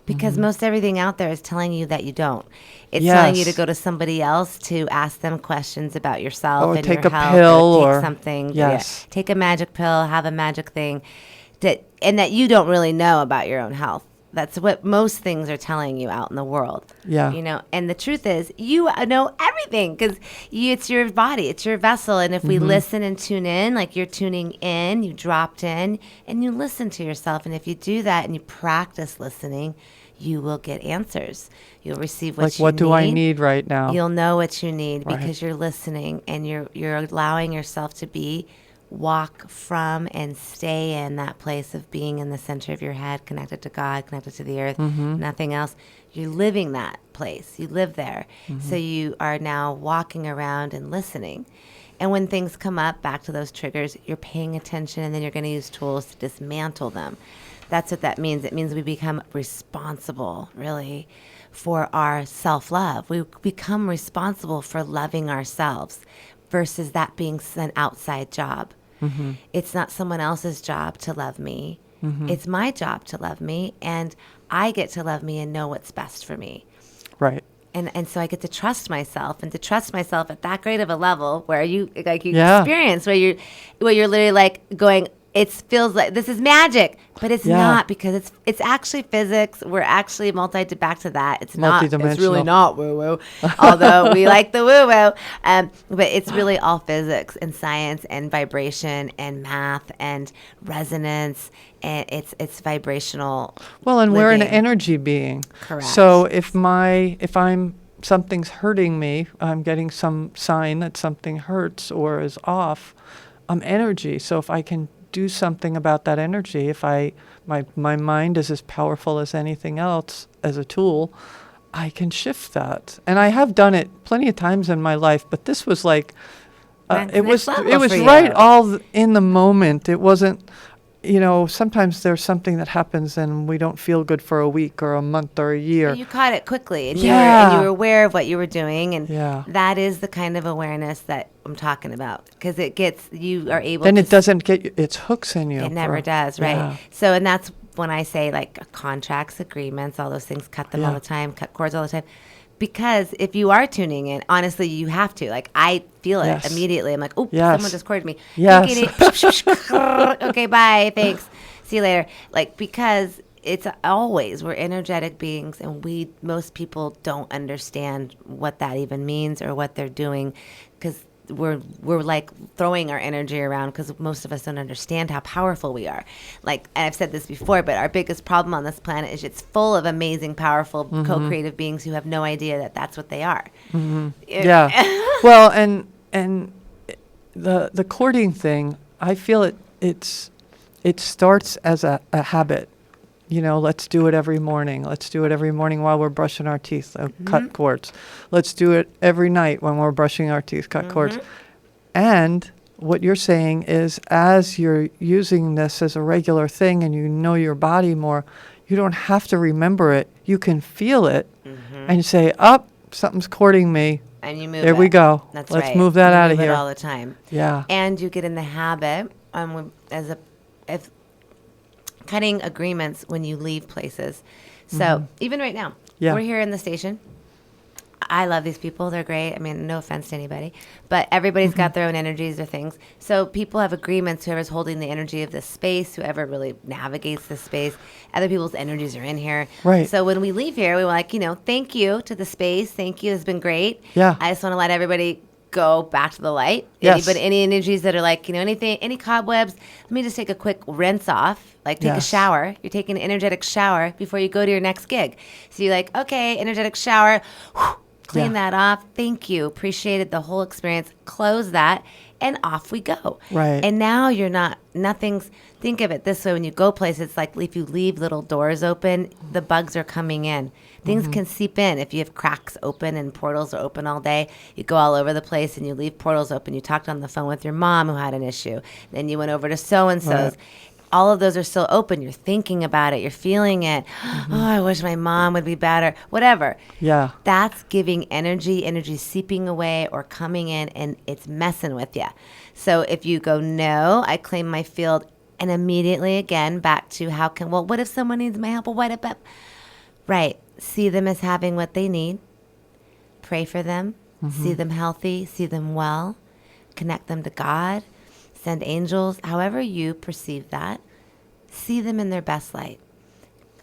Because most everything out there is telling you that you don't. It's telling you to go to somebody else to ask them questions about yourself or and take your a health, pill, or or take something. Yes. Yeah, take a magic pill, have a magic thing, and that you don't really know about your own health. That's what most things are telling you out in the world. Yeah. And the truth is, you know everything, because it's your body, it's your vessel. And if we listen and tune in, like you're tuning in, you dropped in, and you listen to yourself. And if you do that and you practice listening, you will get answers. You'll receive what you need. Like, what do I need right now? You'll know what you need, Right. because you're listening, and you're allowing yourself to walk from and stay in that place of being in the center of your head, connected to God, connected to the earth, nothing else. You're living that place. You live there. So you are now walking around and listening. And when things come up, back to those triggers, you're paying attention, and then you're going to use tools to dismantle them. That's what that means. It means we become responsible, really, for our self-love. We become responsible for loving ourselves, versus that being an outside job. It's not someone else's job to love me. It's my job to love me, and I get to love me and know what's best for me. Right. And so I get to trust myself, and to trust myself at that great of a level where you experience, where you're literally like going, it feels like this is magic, but it's not, because it's actually physics. We're actually back to that. It's not. It's really not woo woo, although we like the woo woo. But it's really all physics and science and vibration and math and resonance, and it's vibrational. Well, and living. we're an energy being. Correct. So if something's hurting me, I'm getting some sign that something hurts or is off. I'm energy. So if I can do something about that energy, if my mind is as powerful as anything else as a tool, I can shift that. And I have done it plenty of times in my life, but this was like, it was right all in the moment. It wasn't, sometimes there's something that happens and we don't feel good for a week or a month or a year. You caught it quickly, and, Yeah. you were aware of what you were doing, and Yeah. that is the kind of awareness that I'm talking about, because you are able Then to... it doesn't get its hooks in you. It never does, right? Yeah. So, and that's when I say, like, contracts, agreements, all those things, cut them all Yeah. the time, cut cords all the time. Because if you are tuning in, honestly, you have to. Like, I feel it Yes. immediately. I'm like, oh, Yes. someone just corded me. Yes. Okay, bye, thanks. See you later. Like, because it's always, we're energetic beings, and most people don't understand what that even means or what they're doing, because we're like throwing our energy around, because most of us don't understand how powerful we are. Like, and I've said this before, but our biggest problem on this planet is it's full of amazing, powerful, co-creative beings who have no idea that that's what they are. Yeah. Well, and the courting thing, I feel it starts as a habit. Let's do it every morning. Let's do it every morning while we're brushing our teeth. Cut cords. Let's do it every night when we're brushing our teeth. Cut cords. And what you're saying is, as you're using this as a regular thing and you know your body more, you don't have to remember it. You can feel it and say, something's courting me. And you move There we go. That's Let's right. move that You out of move it here. all the time. Yeah. And you get in the habit, if cutting agreements when you leave places. So even right now, Yeah. we're here in the station. I love these people. They're great. I mean, no offense to anybody, but everybody's got their own energies or things. So people have agreements, whoever's holding the energy of this space, whoever really navigates this space, other people's energies are in here. Right. So when we leave here, we were like, thank you to the space. Thank you. It's been great. Yeah. I just want to let everybody go back to the light. Yes. Anybody, any energies that are like, any cobwebs, let me just take a quick rinse off, like take a Yes. shower. You're taking an energetic shower before you go to your next gig. So you're like, okay, energetic shower, clean Yeah. that off. Thank you. Appreciated the whole experience. Close that. And off we go. Right. And now think of it this way. When you go places, it's like if you leave little doors open, the bugs are coming in. Things can seep in. If you have cracks open and portals are open all day, you go all over the place and you leave portals open. You talked on the phone with your mom who had an issue. Then you went over to so-and-so's. Right. All of those are still open. You're thinking about it. You're feeling it. Oh, I wish my mom would be better. Whatever. Yeah. That's giving energy seeping away or coming in, and it's messing with you. So if you go, no, I claim my field, and immediately again back to what if someone needs my help? Well, what about? Right. See them as having what they need. Pray for them. See them healthy. See them well. Connect them to God. Send angels. However you perceive that. See them in their best light.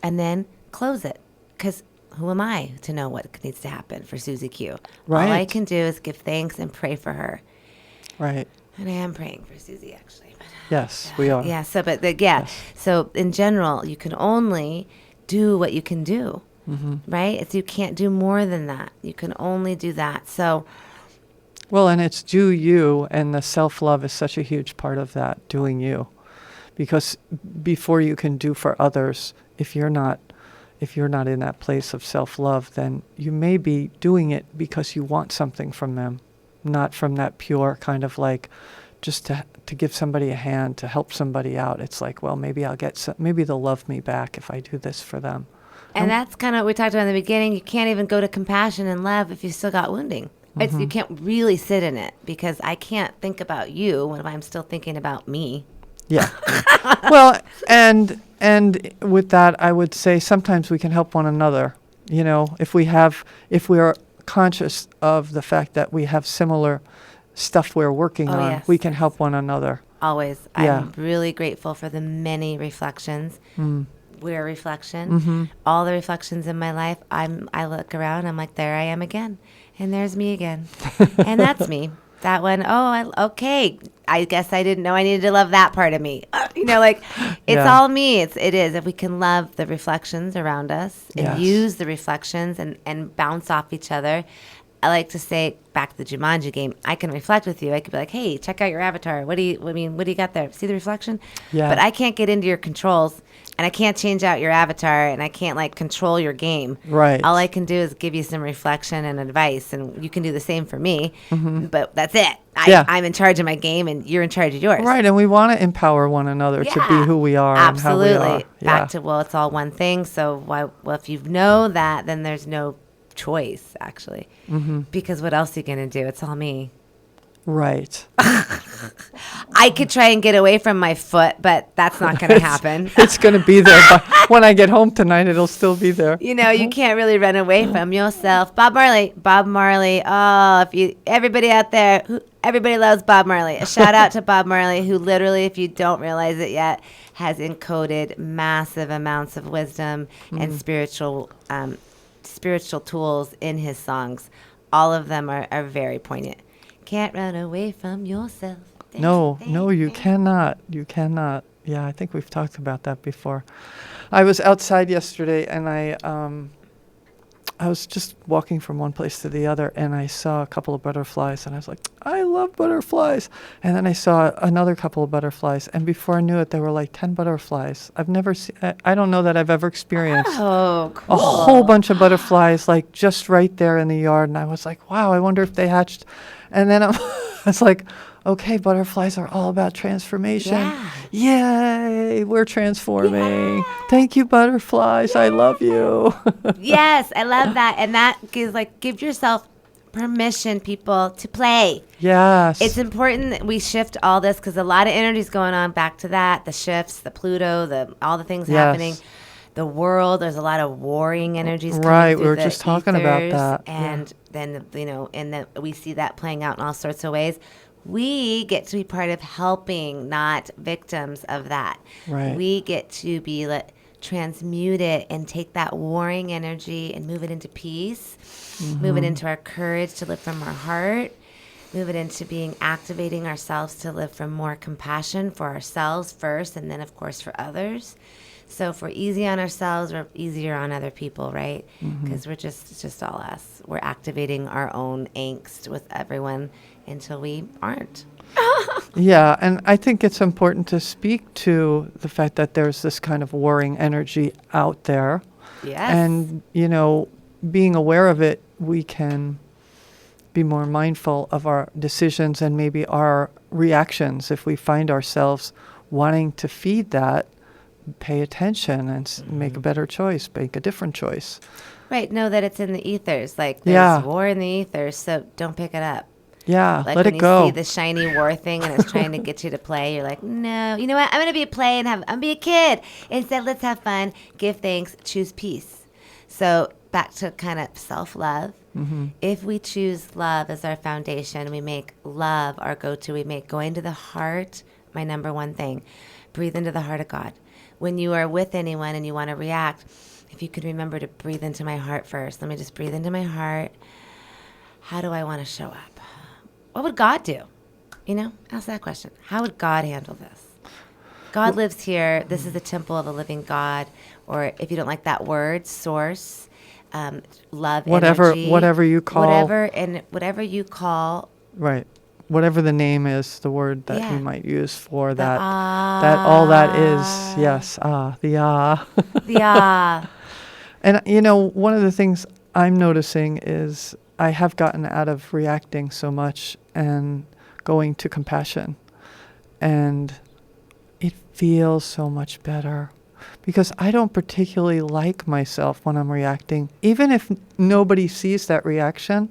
And then close it. Because who am I to know what needs to happen for Susie Q? Right. All I can do is give thanks and pray for her. Right. And I am praying for Susie, actually. But, Yes, we are. yeah. So in general, you can only do what you can do. Right? It's, you can't do more than that. You can only do that. So, Well, and it's do you, and the self-love is such a huge part of that, doing you. Because before you can do for others, if you're not in that place of self-love, then you may be doing it because you want something from them, not from that pure kind of like just to give somebody a hand, to help somebody out. It's like, well, maybe maybe they'll love me back if I do this for them. and that's kind of what we talked about in the beginning. You can't even go to compassion and love if you still got wounding. It's, you can't really sit in it, because I can't think about you when I'm still thinking about me. Yeah. Well, and with that, I would say sometimes we can help one another. If we are conscious of the fact that we have similar stuff we're working on, yes. we can help one another. Always. Yeah. I'm really grateful for the many reflections. We're a reflection. All the reflections in my life, I look around, I'm like, there I am again. And there's me again. And that's me. That one, okay. I guess I didn't know I needed to love that part of me. It's Yeah. all me. It is. If we can love the reflections around us and Yes. use the reflections and bounce off each other, I like to say, back to the Jumanji game, I can reflect with you. I could be like, hey, check out your avatar. What do you got there? See the reflection? Yeah. But I can't get into your controls, and I can't change out your avatar, and I can't like control your game. Right. All I can do is give you some reflection and advice, and you can do the same for me. But that's it. I'm in charge of my game, and you're in charge of yours. Right, and we want to empower one another to be who we are Absolutely. and how we are. Back to, well, it's all one thing. So why? Well, if you know that, then there's no choice, actually. Because what else are you going to do? It's all me. Right. I could try and get away from my foot, but that's not going to happen. It's going to be there. But when I get home tonight, it'll still be there. You know, you can't really run away from yourself. Bob Marley. Oh, everybody out there, everybody loves Bob Marley. A shout out to Bob Marley, who literally, if you don't realize it yet, has encoded massive amounts of wisdom and spiritual tools in his songs. All of them are very poignant. Can't run away from yourself. No, you cannot. You cannot. Yeah, I think we've talked about that before. I was outside yesterday, and I was just walking from one place to the other, and I saw a couple of butterflies, and I was like, I love butterflies. And then I saw another couple of butterflies, and before I knew it, there were like 10 butterflies. I've never seen, I don't know that I've ever experienced cool. a whole bunch of butterflies, like just right there in the yard. And I was like, wow, I wonder if they hatched. And then I was like, okay, butterflies are all about transformation. Yeah. Yay, we're transforming. Yeah. Thank you, butterflies. I love you. Yes, I love that. And that give yourself permission, people, to play. Yes. It's important that we shift all this, because a lot of energy is going on. Back to that, the shifts, the Pluto, all the things happening. The world, there's a lot of warring energies coming right, through we were the just talking about ethers, that. And then, and then we see that playing out in all sorts of ways. We get to be part of helping, not victims of that. Right. We get to be transmute it and take that warring energy and move it into peace, move it into our courage to live from our heart, move it into activating ourselves to live from more compassion for ourselves first, and then, of course, for others. So if we're easy on ourselves, we're easier on other people, right? Because it's just all us. We're activating our own angst with everyone until we aren't. Yeah, and I think it's important to speak to the fact that there's this kind of warring energy out there. Yes. And, being aware of it, we can be more mindful of our decisions and maybe our reactions. If we find ourselves wanting to feed that, pay attention and make a better choice, make a different choice. Right. Know that it's in the ethers. There's war in the ethers, so don't pick it up. Yeah, let it go. When you see the shiny war thing and it's trying to get you to play, you're like, no, you know what? I'm going to be a play and I'm be a kid. Instead, let's have fun, give thanks, choose peace. So back to kind of self-love. If we choose love as our foundation, we make love our go-to. We make going to the heart my number one thing. Breathe into the heart of God. When you are with anyone and you want to react, if you could remember to breathe into my heart first. Let me just breathe into my heart. How do I want to show up? What would God do? Ask that question. How would God handle this? God lives here. This is the temple of a living God. Or if you don't like that word, source, love, energy. Whatever you call. Whatever you call. Right. Whatever the name is, the word that you might use for that. That all that is, yes. The The And, one of the things I'm noticing is I have gotten out of reacting so much and going to compassion. And it feels so much better because I don't particularly like myself when I'm reacting. Even if nobody sees that reaction,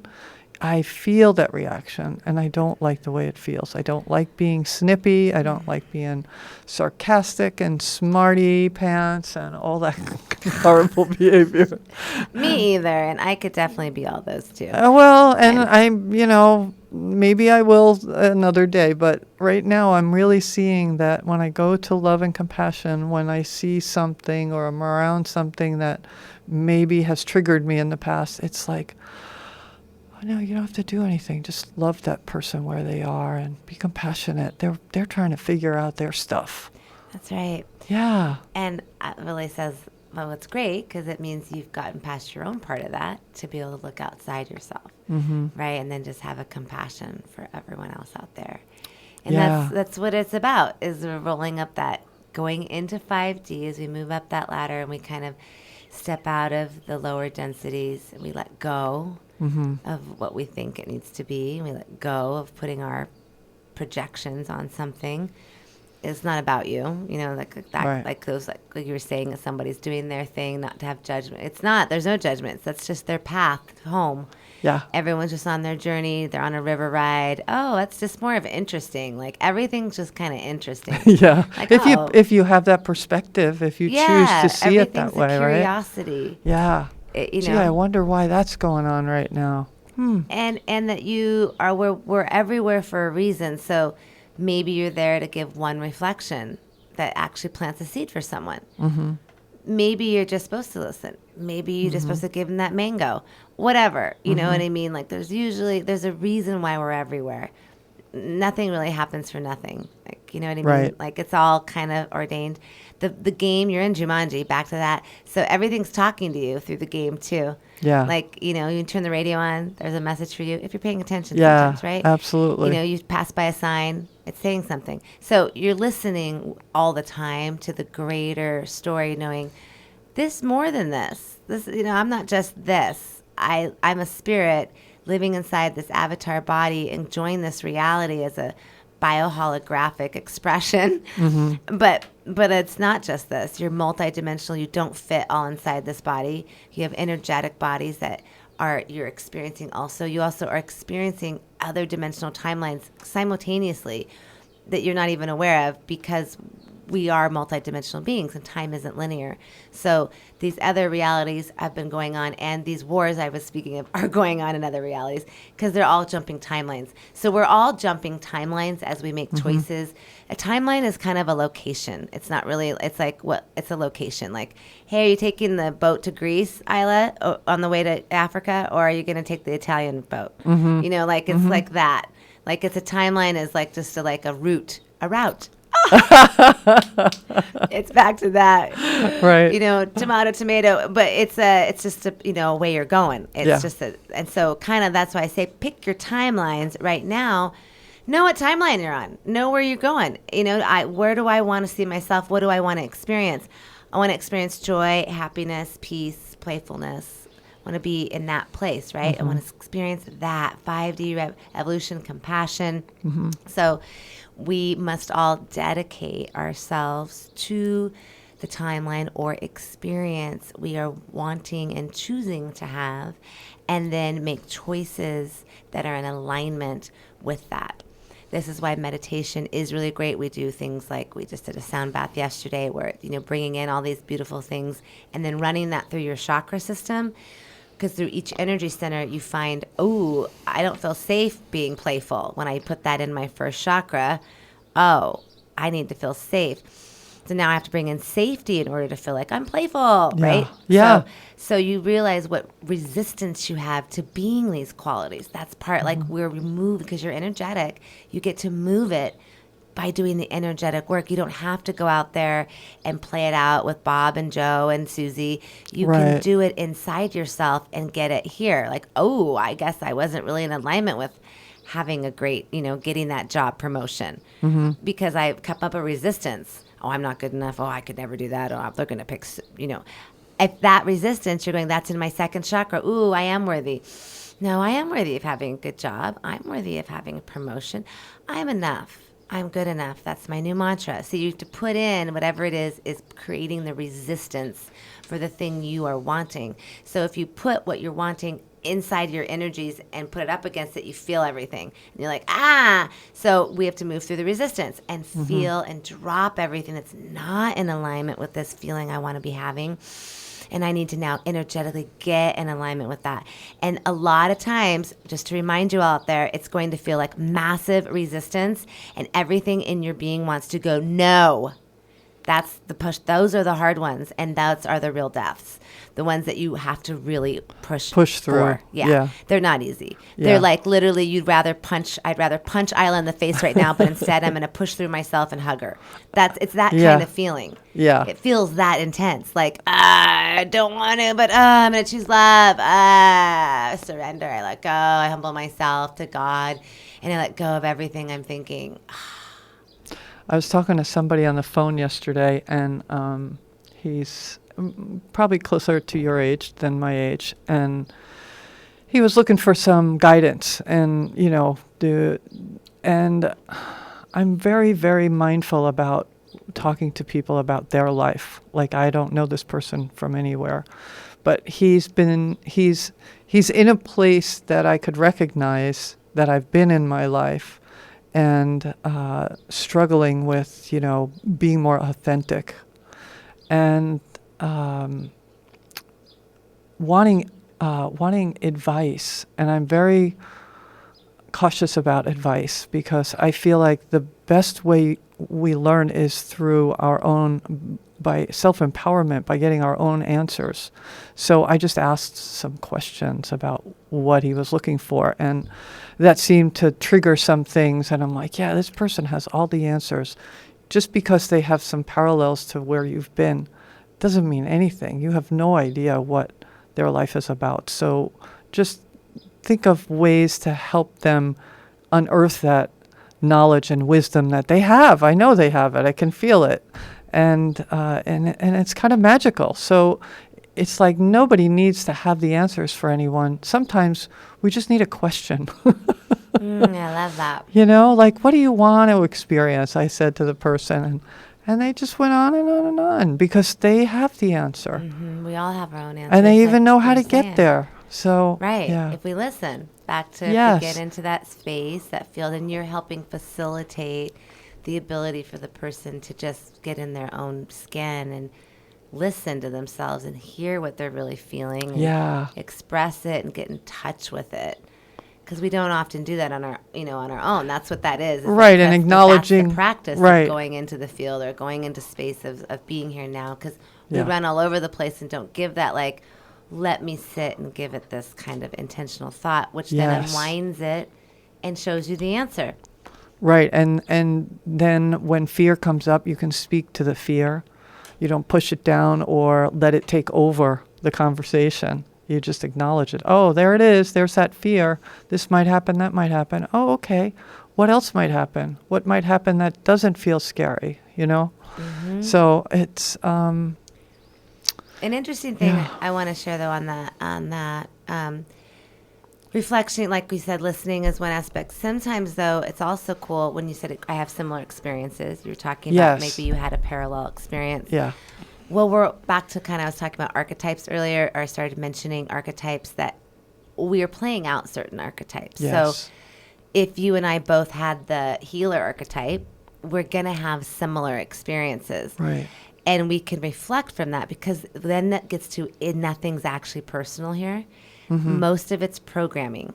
I feel that reaction, and I don't like the way it feels. I don't like being snippy. I don't like being sarcastic and smarty pants and all that horrible behavior. Me either, and I could definitely be all those too. Maybe I will another day, but right now I'm really seeing that when I go to love and compassion, when I see something or I'm around something that maybe has triggered me in the past, it's like, no, you don't have to do anything. Just love that person where they are and be compassionate. They're trying to figure out their stuff. That's right. Yeah. And it really says, well, it's great because it means you've gotten past your own part of that to be able to look outside yourself. right? And then just have a compassion for everyone else out there. And Yeah. that's what it's about, is we're rolling up that, going into 5D as we move up that ladder and we kind of step out of the lower densities and we let go of what we think it needs to be. We let go of putting our projections on something. It's not about you, like that, Right. like those, like you were saying, that somebody's doing their thing, not to have judgment. It's not. There's no judgments. That's just their path home. Yeah. Everyone's just on their journey. They're on a river ride. Oh, that's just more of interesting. Like everything's just kind of interesting. Yeah. Like, If you have that perspective, if you choose to see it that everything's way, a right? curiosity. Yeah. Gee, I wonder why that's going on right now. And that we're everywhere for a reason. So maybe you're there to give one reflection that actually plants a seed for someone. Maybe you're just supposed to listen. Maybe you're just supposed to give them that mango. Whatever. You know what I mean? Like there's a reason why we're everywhere. Nothing really happens for nothing. Like, you know what I mean? Right. Like it's all kind of ordained. The game, you're in Jumanji, back to that. So everything's talking to you through the game too. Yeah. Like, you turn the radio on, there's a message for you if you're paying attention Yeah, sometimes, right? absolutely. You pass by a sign, it's saying something. So you're listening all the time to the greater story, knowing this more than this. This, I'm not just this. I'm a spirit living inside this avatar body, enjoying this reality as a bioholographic expression. But it's not just this. You're multidimensional. You don't fit all inside this body. You have energetic bodies that you're experiencing also. You also are experiencing other dimensional timelines simultaneously that you're not even aware of, because we are multidimensional beings and time isn't linear. So these other realities have been going on, and these wars I was speaking of are going on in other realities, because they're all jumping timelines. So we're all jumping timelines as we make choices. A timeline is kind of a location. It's not really, it's a location. Like, hey, are you taking the boat to Greece, Eila, on the way to Africa, or are you going to take the Italian boat? It's like that. Like it's a timeline is like just a route. It's back to that, Right. tomato, but it's just a way you're going. It's and so kind of that's why I say pick your timelines right now. Know what timeline you're on. Know where you're going. Where do I want to see myself? What do I want to experience? I want to experience joy, happiness, peace, playfulness. I want to be in that place, right? I want to experience that 5D evolution, compassion. So we must all dedicate ourselves to the timeline or experience we are wanting and choosing to have, and then make choices that are in alignment with that. This is why meditation is really great. We do things like we just did a sound bath yesterday where, bringing in all these beautiful things and then running that through your chakra system. Because through each energy center, you find, oh, I don't feel safe being playful. When I put that in my first chakra, oh, I need to feel safe. So now I have to bring in safety in order to feel like I'm playful, right? Yeah. So you realize what resistance you have to being these qualities. That's part, like we're removed, because you're energetic. You get to move it by doing the energetic work. You don't have to go out there and play it out with Bob and Joe and Susie. You can do it inside yourself and get it here. Like, oh, I guess I wasn't really in alignment with having a great, getting that job promotion because I kept up a resistance. Oh, I'm not good enough. Oh, I could never do that. Oh, they're going to pick, If that resistance, you're going, that's in my second chakra. Ooh, I am worthy. No, I am worthy of having a good job. I'm worthy of having a promotion. I'm enough. I'm good enough. That's my new mantra. So you have to put in whatever it is creating the resistance for the thing you are wanting. So if you put what you're wanting inside your energies and put it up against it, you feel everything. And you're like, ah! So we have to move through the resistance and feel and drop everything that's not in alignment with this feeling I want to be having. And I need to now energetically get in alignment with that. And a lot of times, just to remind you all out there, it's going to feel like massive resistance, and everything in your being wants to go, no, That's the push. Those are the hard ones, and those are the real deaths. The ones that you have to really push through. for. Yeah. They're not easy. Yeah. They're like literally I'd rather punch Eila in the face right now, but instead I'm going to push through myself and hug her. It's that kind of feeling. Yeah. It feels that intense. Like, I don't want to, but I'm going to choose love. I surrender. I let go. I humble myself to God, and I let go of everything I'm thinking. I was talking to somebody on the phone yesterday, and he's probably closer to your age than my age, and he was looking for some guidance, and and I'm very, very mindful about talking to people about their life. Like, I don't know this person from anywhere, but he's in a place that I could recognize that I've been in my life, and struggling with, being more authentic, and wanting advice. And I'm very cautious about advice, because I feel like the best way we learn is through by self-empowerment, by getting our own answers. So I just asked some questions about what he was looking for, and that seemed to trigger some things. And I'm like, yeah, this person has all the answers. Just because they have some parallels to where you've been doesn't mean anything. You have no idea what their life is about. So just think of ways to help them unearth that knowledge and wisdom that they have. I know they have it. I can feel it. And it's kind of magical. So it's like nobody needs to have the answers for anyone. Sometimes we just need a question. I love that. Like, what do you want to experience? I said to the person, and they just went on and on and on, because they have the answer. Mm-hmm. We all have our own answers. And they even know how to get there. So, right. Yeah. If we listen back to Yes. get into that space, that field, and you're helping facilitate the ability for the person to just get in their own skin and listen to themselves and hear what they're really feeling, and express it and get in touch with it. Because we don't often do that on our own. That's what that is. Right, and acknowledging. That's the practice of going into the field or going into space of being here now. Because we run all over the place and don't give that, like, let me sit and give it this kind of intentional thought, which then unwinds it and shows you the answer. Right, and then when fear comes up, you can speak to the fear. You don't push it down or let it take over the conversation. You just acknowledge it. Oh, there it is. There's that fear. This might happen. That might happen. Oh, okay. What else might happen? What might happen that doesn't feel scary, Mm-hmm. So it's... an interesting thing I want to share, though, on that reflection, like we said, listening is one aspect. Sometimes, though, it's also cool when you said, I have similar experiences. You're talking about maybe you had a parallel experience. Yeah. Well, we're back to I was talking about archetypes earlier, or I started mentioning archetypes, that we are playing out certain archetypes. Yes. So if you and I both had the healer archetype, we're going to have similar experiences. Right. And we can reflect from that, because then that gets to nothing's actually personal here. Mm-hmm. Most of it's programming.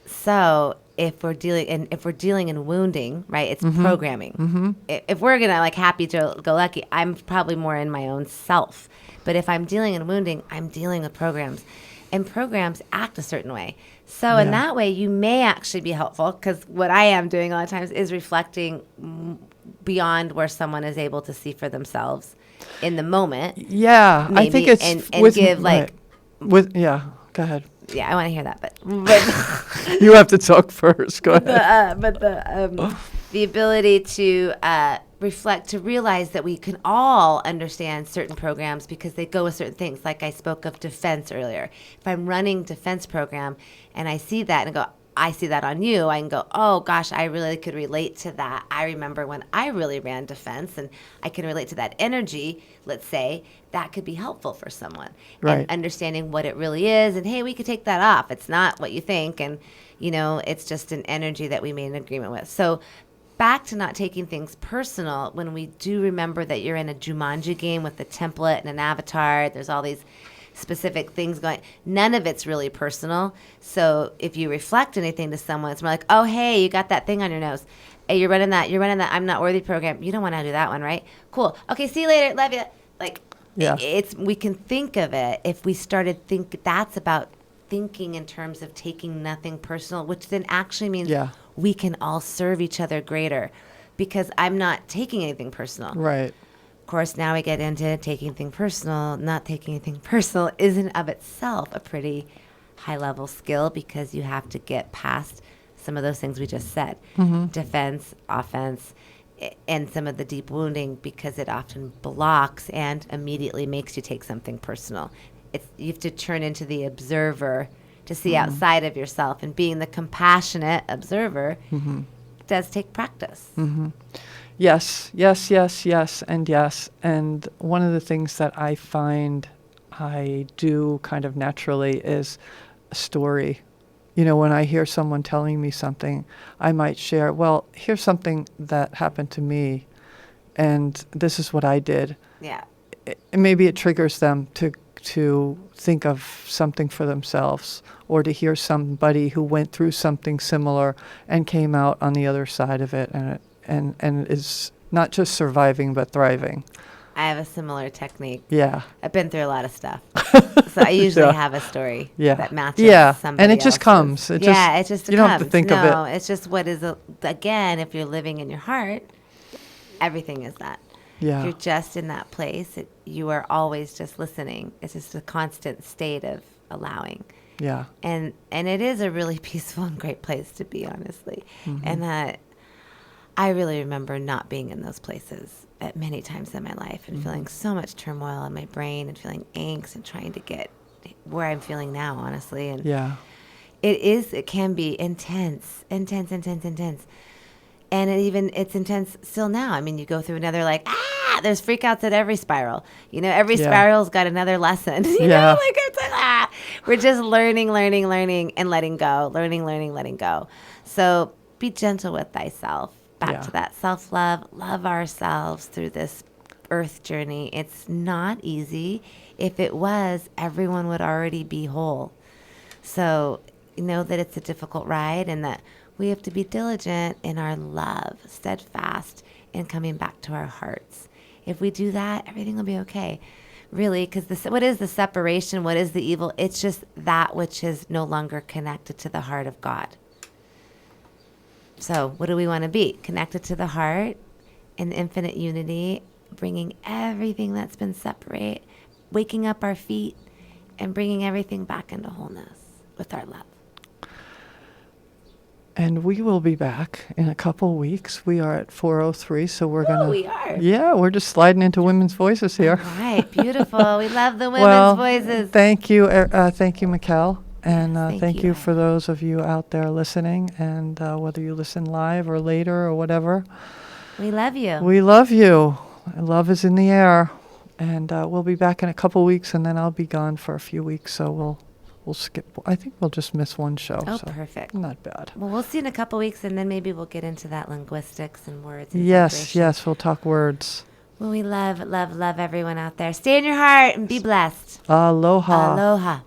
So if we're dealing in wounding, right, it's programming. Mm-hmm. If we're gonna happy go lucky, I'm probably more in my own self. But if I'm dealing in wounding, I'm dealing with programs, and programs act a certain way. So in that way, you may actually be helpful, because what I am doing a lot of times is reflecting beyond where someone is able to see for themselves in the moment. Yeah, maybe, I think it's and give Go ahead. Yeah, I want to hear that, but you have to talk first. Go ahead. The ability to reflect, to realize that we can all understand certain programs because they go with certain things. Like I spoke of defense earlier. If I'm running defense program and I see that and go, I see that on you, I can go, oh gosh, I really could relate to that. I remember when I really ran defense, and I can relate to that energy, let's say. That could be helpful for someone. Right. And understanding what it really is, and hey, we could take that off. It's not what you think, and it's just an energy that we made an agreement with. So back to not taking things personal, when we do remember that you're in a Jumanji game with a template and an avatar, there's all these specific things going, none of it's really personal. So if you reflect anything to someone, it's more like, oh, hey, you got that thing on your nose. Hey, you're running that I'm not worthy program. You don't want to do that one, right? Cool. Okay, see you later. Love you. Like, Yeah. we can think of it if we started that's about thinking in terms of taking nothing personal, which then actually means we can all serve each other greater because I'm not taking anything personal. Right. Of course, now we get into taking things personal. Not taking anything personal isn't of itself a pretty high-level skill because you have to get past some of those things we just said. Defense, offense, and some of the deep wounding because it often blocks and immediately makes you take something personal. You have to turn into the observer to see outside of yourself, and being the compassionate observer does take practice. Yes, yes, yes, yes, and yes. And one of the things that I find I do kind of naturally is a story. You know, when I hear someone telling me something, I might share, well, here's something that happened to me, and this is what I did. Yeah. And maybe it triggers them to think of something for themselves, or to hear somebody who went through something similar and came out on the other side of it, and is not just surviving but thriving. I have a similar technique. Yeah. I've been through a lot of stuff. So I usually have a story that matches somebody and it just else's. comes. It just you comes. don't have to think of it. No, it's just what is, again, if you're living in your heart, everything is that. Yeah. If you're just in that place, you are always just listening. It's just a constant state of allowing. Yeah. And it is a really peaceful and great place to be, honestly. And that I really remember not being in those places at many times in my life and feeling so much turmoil in my brain and feeling angst and trying to get where I'm feeling now, honestly. And it can be intense. And it's intense still now. I mean, you go through another, there's freakouts at every spiral. You know, every spiral's got another lesson. You know, it's like, we're just learning, and letting go. Learning, letting go. So be gentle with thyself. Back to that self-love. Love ourselves through this earth journey. It's not easy. If it was, everyone would already be whole. So know that it's a difficult ride and that we have to be diligent in our love, steadfast in coming back to our hearts. If we do that, everything will be okay. Really, because what is the separation? What is the evil? It's just that which is no longer connected to the heart of God. So what do we want to be? Connected to the heart in infinite unity, bringing everything that's been separate, waking up our feet, and bringing everything back into wholeness with our love. And we will be back in a couple weeks. We are at 4:03, so we're going to... we are. Yeah, we're just sliding into women's voices here. All right, beautiful. We love the women's voices. Thank you, Michál. And thank you you. for those of you out there listening, and whether you listen live or later or whatever. We love you. We love you. Love is in the air. And we'll be back in a couple weeks, and then I'll be gone for a few weeks, so we'll skip. I think we'll just miss one show. Oh, so perfect. Not bad. Well, we'll see in a couple weeks, and then maybe we'll get into that linguistics and words. And Yes, we'll talk words. Well, we love everyone out there. Stay in your heart and be blessed. Aloha. Aloha.